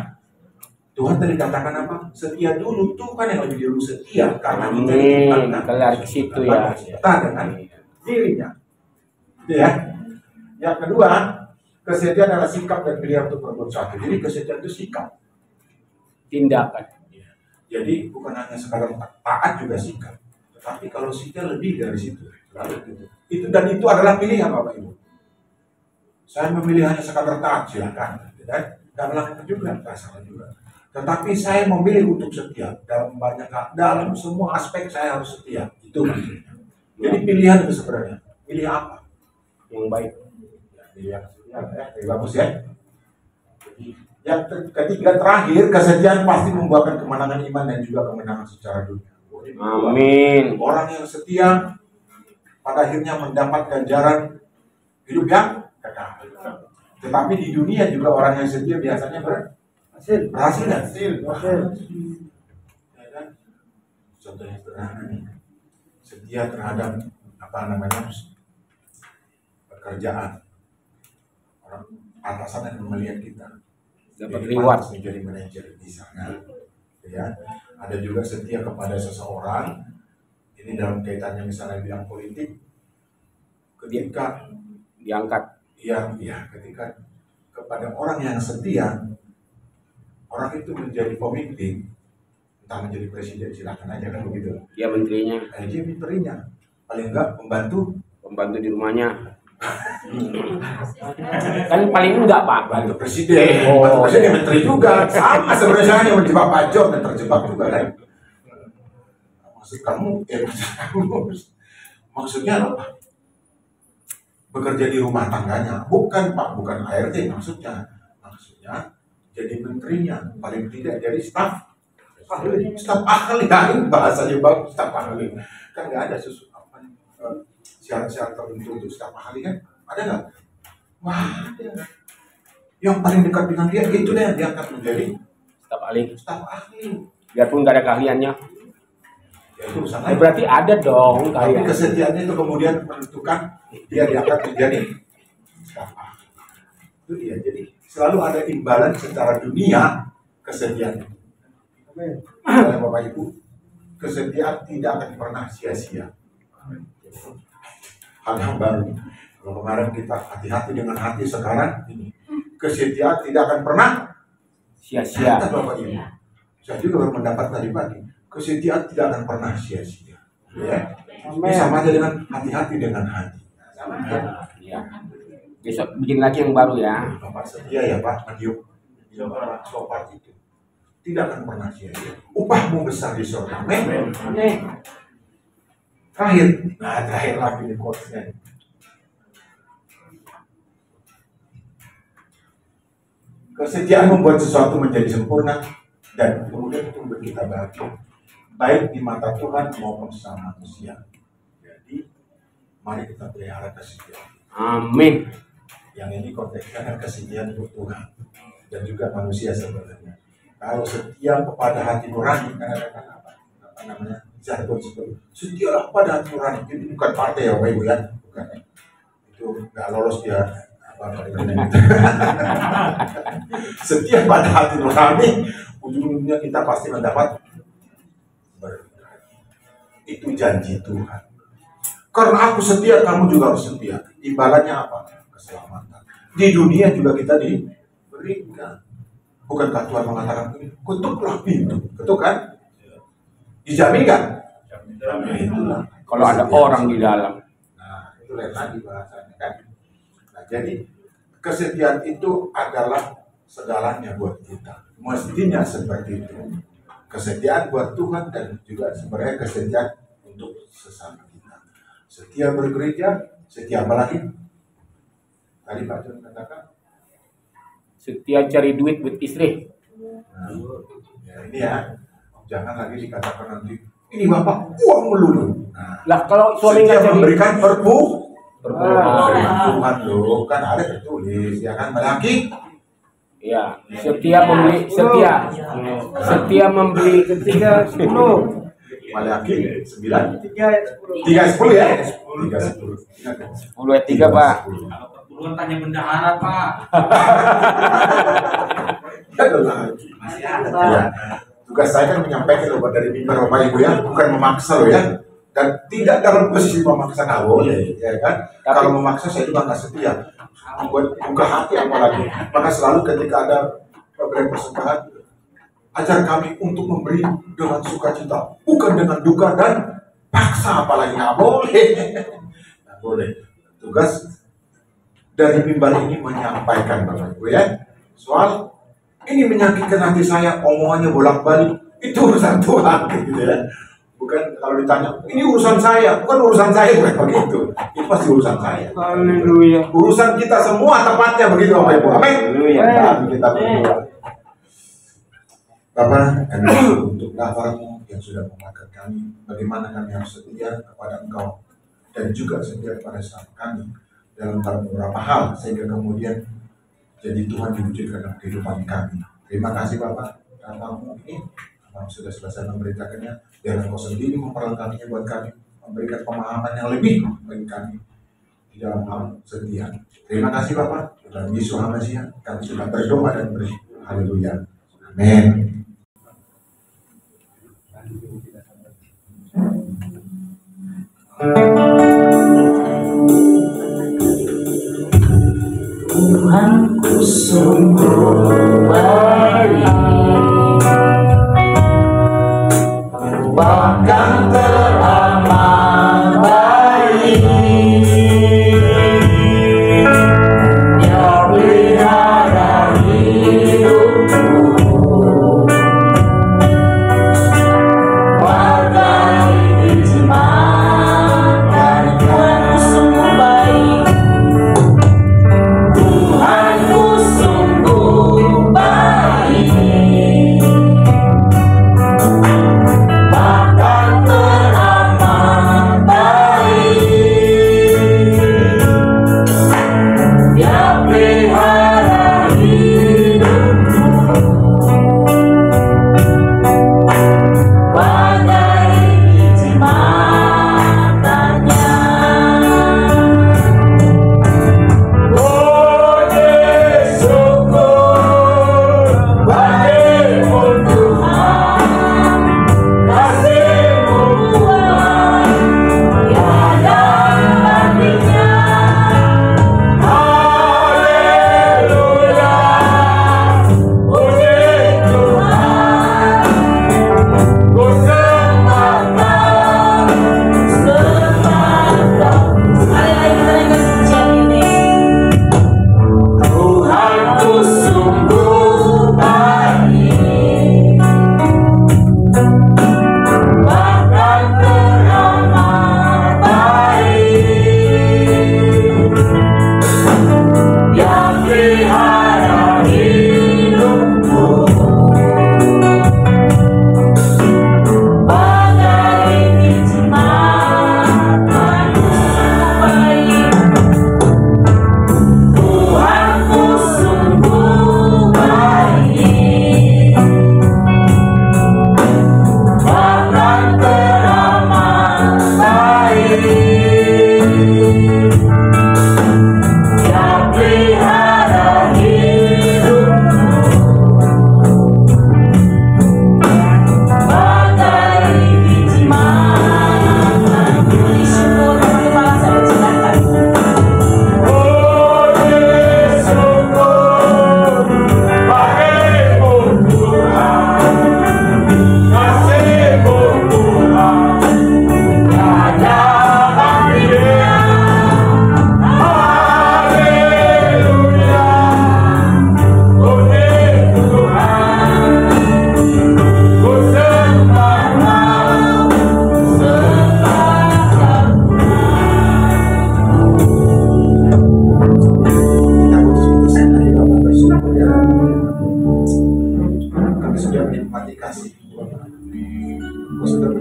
Speaker 1: Tuhan tadi katakan apa? Setia dulu, Tuhan yang lebih dulu setia karena kita diciptakan.
Speaker 2: Kelar ke situ ya.
Speaker 1: Kita dengan dirinya. Itu ya. Yang kedua, kesetiaan adalah sikap dan pilihan untuk berbuat sesuatu. Jadi kesetiaan itu sikap,
Speaker 2: Tindakan.
Speaker 1: jadi bukan hanya sekadar taat juga sikap. Tapi kalau setia lebih dari situ. Lalu itu dan itu adalah pilihan Bapak Ibu. Saya memilih hanya sekadar taat, silakan. Dan melakukan juga, tak salah juga. Tetapi saya memilih untuk setia dalam banyak hal, dalam semua aspek saya harus setia. Itu maksudnya. Jadi pilihan itu sebenarnya. Pilih apa?
Speaker 2: Yang baik.
Speaker 1: Ya, bagus ya. Yang ketiga terakhir, kesetiaan pasti membuahkan kemenangan iman dan juga kemenangan secara dunia.
Speaker 2: Amin.
Speaker 1: Orang yang setia pada akhirnya mendapat ganjaran hidup yang kekal. Tetapi di dunia juga orang yang setia biasanya berhasil kan? Ya kan? Contohnya sederhana nih, setia terhadap pekerjaan. Orang atasan yang melihat kita
Speaker 2: Dapat reward
Speaker 1: menjadi manajer di sana. Ya, ada juga setia kepada seseorang. Ini dalam kaitannya misalnya bidang politik, ketika
Speaker 2: diangkat.
Speaker 1: ya ketika kepada orang yang setia, orang itu menjadi pemimpin, entah menjadi presiden silakan aja kan begitu.
Speaker 2: Dia menterinya.
Speaker 1: Dia menterinya, paling enggak pembantu
Speaker 2: di rumahnya. Kan paling enggak Pak.
Speaker 1: Bantu presiden, bantu presiden menteri juga, sama sebenarnya yang menjebak pajak dan terjebak juga kan. Maksudnya apa? Bekerja di rumah tangganya, bukan Pak, bukan ART maksudnya jadi menterinya, paling tidak jadi staf ahli, bahasanya bagus, staf ahli. Kan nggak ada syarat-syarat tertentu untuk staf ahli kan? Ada nggak? Wah, ada. Yang paling dekat dengan dia itu deh yang diangkat menjadi staf ahli.
Speaker 2: Biarpun nggak ada keahliannya.
Speaker 1: Ya, itu
Speaker 2: berarti ada dong.
Speaker 1: Tapi kesetiaannya itu kemudian menentukan dia diangkat menjadi staf ahli. Itu dia. Jadi selalu ada imbalan secara dunia kesetiaan. Oleh Bapak Ibu, kesetiaan tidak akan pernah sia-sia. Hal yang baru. Kalau kemarin kita hati-hati dengan hati, sekarang ini kesetiaan tidak akan pernah
Speaker 2: sia-sia.
Speaker 1: Bapak Ibu, saya juga baru mendapat tadi pagi, kesetiaan tidak akan pernah sia-sia. Ya, ini sama aja dengan hati-hati dengan hati. Sama aja.
Speaker 2: Ya. Besok bikin lagi yang baru ya.
Speaker 1: Bapak setia ya Pak, medium sopan itu tidak akan pernah sia-sia. Upahmu besar di surga. Amin. Terakhir lagi di quotesnya. Kesetiaan membuat sesuatu menjadi sempurna dan kemudian itu membuat kita bahagia, baik di mata Tuhan maupun sesama manusia. Jadi, mari kita pelihara kesetiaan.
Speaker 2: Amin.
Speaker 1: Yang ini konteksnya kan kesetiaan untuk Tuhan dan juga manusia sebenarnya. Kalau setia kepada hati nurani, kan ada apa namanya? Jargon seperti setialah pada hati nurani. Jadi bukan partai ya, Bapak Ibu ya, bukan. Itu nggak lolos dia. Setia pada hati nurani, ujung-ujungnya kita pasti mendapat berkat. Itu janji Tuhan. Karena aku setia, kamu juga harus setia. Imbalannya apa? Keselamatan. Di dunia juga kita diberikan. Bukankah Tuhan mengatakan ini? Ketuklah pintu. Ketuk kan? Dijamin kan? Itulah.
Speaker 2: Kalau ada
Speaker 1: kesetiaan.
Speaker 2: orang di dalam.
Speaker 1: Nah, itu lain lagi bahasanya kan. Nah, jadi kesetiaan itu adalah segalanya buat kita. Mestinya seperti itu. Kesetiaan buat Tuhan dan juga sebenarnya kesetiaan untuk sesama kita. Setia bergereja, setia apa lagi? Tadi Pak John katakan.
Speaker 2: Setia cari duit buat istri.
Speaker 1: Nah, ya ini ya, jangan lagi dikatakan nanti ini Bapak uang melulu. Nah,
Speaker 2: Lah kalau suami
Speaker 1: setia
Speaker 2: nggak jadi
Speaker 1: memberikan
Speaker 2: berbohong.
Speaker 1: Tuhan loh, kan ada tertulis ya kan Malaki.
Speaker 2: Ya, setia membeli, setia membeli
Speaker 3: Ketiga 10.
Speaker 1: Malaki 9
Speaker 3: 3 ayat 10.
Speaker 1: 3:10 ya. 3:10. Ingat ya?
Speaker 2: 10 ayat 3, Pak.
Speaker 4: Kalau perpuluhan tanya bendahara, Pak.
Speaker 1: Ada lagi.
Speaker 4: Masih ada.
Speaker 1: Ya. Tugas saya kan menyampaikan loh dari mimbar Bapak Ibu ya, bukan memaksa loh ya. Dan tidak dalam posisi memaksa nggak boleh, ya kan?
Speaker 2: Tapi-
Speaker 1: Kalau memaksa saya juga nggak setia. Buat buka hati apalagi. Maka selalu ketika ada pemberian persembahan, ajar kami untuk memberi dengan sukacita, bukan dengan duka dan paksa, apalagi nggak boleh. Nggak boleh. Tugas dari mimbar ini menyampaikan Bapak Ibu ya. Soal ini menyakitkan hati saya, omongannya bolak-balik, itu urusan Tuhan gitu ya. Bukan kalau ditanya, ini urusan saya, bukan urusan saya, bukan begitu. Ini pasti urusan saya.
Speaker 2: Haleluya.
Speaker 1: Urusan kita semua tepatnya begitu Bapak Ibu. Amin.
Speaker 2: Haleluya.
Speaker 1: Dan kita berdoa. Bapak, kami bersyukur untuk kabar-Mu yang sudah memakai kami, bagaimana kami harus setia kepada Engkau dan juga setia kepada sesama kami dalam beberapa hal sehingga kemudian jadi Tuhan diwujudkan dalam kehidupan kami. Terima kasih Bapak, kabar-Mu ini Bapak sudah selesai memberitakannya, biar Engkau sendiri memperlengkapinya buat kami, memberikan pemahaman yang lebih bagi kami di dalam hal setia. Terima kasih Bapak, dalam Yesus Hamasiah kami sudah berdoa dan bersyukur. Haleluya. Amin.
Speaker 5: Tuhanku sungguh baik, bahkan teramat baik. Dia pelihara hidupku, bagai dijemakan. Tuhanku sungguh baik, Tuhanku sungguh baik, bahkan teramat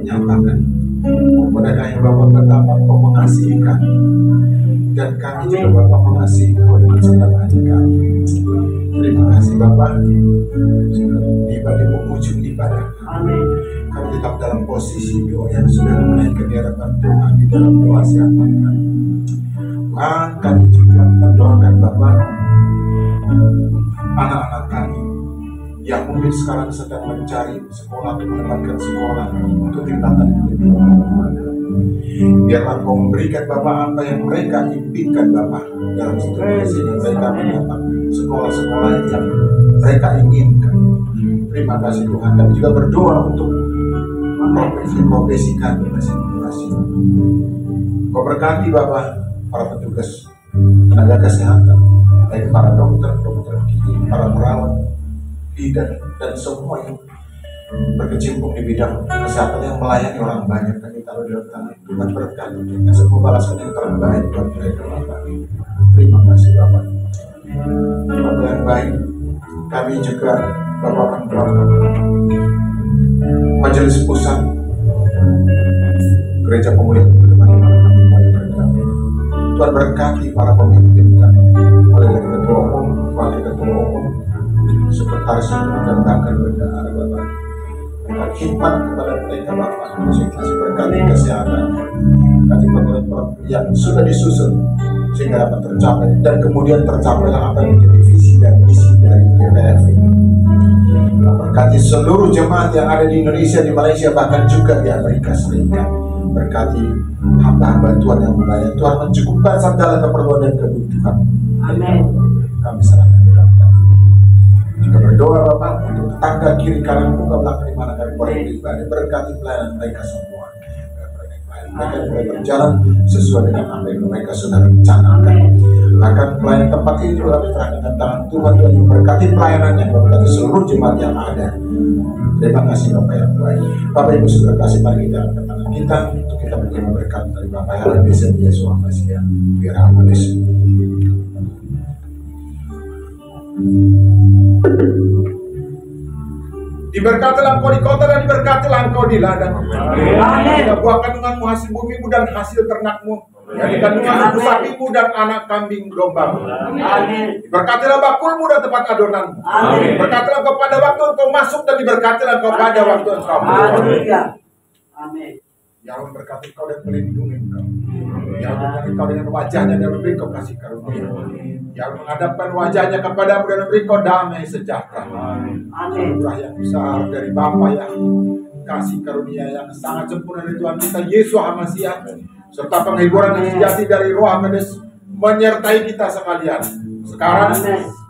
Speaker 1: menyatakan kepada kami Bapa betapa Kau mengasihi kami, dan kami juga Bapa mengasihi Kau dengan segala hati kami. Terima kasih Bapa. Tiba di penghujung ibadah kami, kami tetap dalam posisi doa yang sudah menaikkan di hadapan Tuhan di dalam doa siapa kami. Tuhan, kami juga mendoakan Bapa anak-anak kami yang mungkin sekarang sedang mencari sekolah atau mendapatkan sekolah untuk tingkatan yang lebih tinggi. Biarlah Kau memberikan Bapak apa yang mereka impikan Bapak dalam situasi yang mereka mendapat sekolah-sekolah yang mereka inginkan. Terima kasih Tuhan. Kami juga berdoa untuk profesi kami masing-masing. Kau berkati Bapak para petugas tenaga kesehatan, baik para dokter gigi, para perawat, bidan, dan semua yang berkecimpung di bidang kesehatan yang melayani orang banyak. Kami taruh dalam tangan Tuhan, berkati mereka, semua balasan yang terbaik buat mereka Bapak. Terima kasih Bapak. Bapak yang baik, kami juga Bapak mendoakan Majelis Pusat Gereja Pemulihan dimana-mana kami mulai bergabung. Tuhan berkati para pemimpin kami, mulai dari ketua umum, wakil ketua umum, sekretaris dan bahkan bendahara Bapak. Berikan hikmat kepada mereka Bapak, kasih berkati kesehatan, kasih program yang sudah disusun sehingga dapat tercapai, dan kemudian tercapailah apa yang menjadi visi dan misi dari GPF ini. Berkati seluruh jemaat yang ada di Indonesia, di Malaysia, bahkan juga di Amerika Serikat. Berkati hamba-hamba Tuhan yang melayani. Tuhan mencukupkan segala keperluan dan kebutuhan. Amin. Kami serahkan di dalam tangan. Juga berdoa Bapak untuk tetangga kiri kanan muka belakang di mana kami boleh beribadah. Berkati pelayanan mereka semua. Mereka boleh berjalan sesuai dengan apa yang mereka sudah rencanakan. Akan pelayanan tempat ini juga kami serahkan dengan tangan Tuhan yang memberkati pelayanannya, memberkati seluruh jemaat yang ada. Terima kasih Bapak yang baik. Bapak Ibu sudah kasih mari kita angkat tangan kita untuk kita menerima berkat dari Bapak yang lebih setia Yesus Masih. Biar amanis. Diberkatilah engkau di kota dan diberkatilah engkau di ladang. Amin. Buah kandunganmu, hasil bumimu dan hasil ternakmu, dari kandungan sapimu dan anak kambing dombamu. Amin. Diberkatilah bakulmu dan tempat adonanmu. Amin. Diberkatilah engkau pada waktu engkau masuk dan diberkatilah engkau pada waktu engkau keluar. Amin. Ya Allah berkati engkau dan melindungi engkau. Ya Allah menjadi engkau dengan wajahnya dan memberi engkau kasih karunia. Ya Allah menghadapkan wajahnya kepadamu dan memberi engkau damai sejahtera. Amin. Yang besar dari Bapa yang kasih karunia yang sangat sempurna dari Tuhan kita Yesus Hamasiah, serta penghiburan yang sejati dari Roh Kudus menyertai kita sekalian. Sekarang,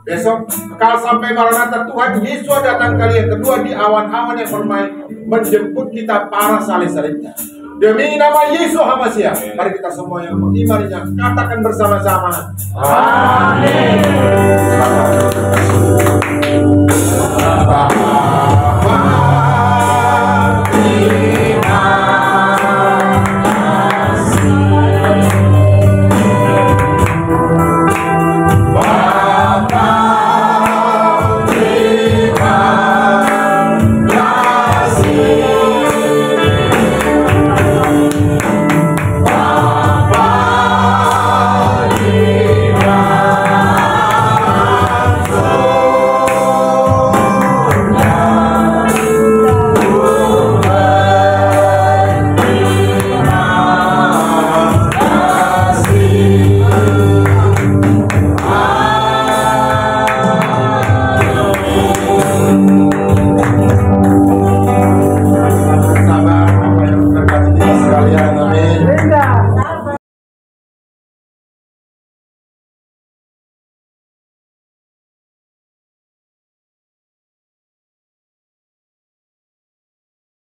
Speaker 1: besok, kekal sampai Maranatha Tuhan Yesus datang kali yang kedua di awan-awan yang bermain menjemput kita para salib-salibnya. Demi nama Yesus Hamasiah, mari kita semua yang mengimaninya katakan bersama-sama. Amin.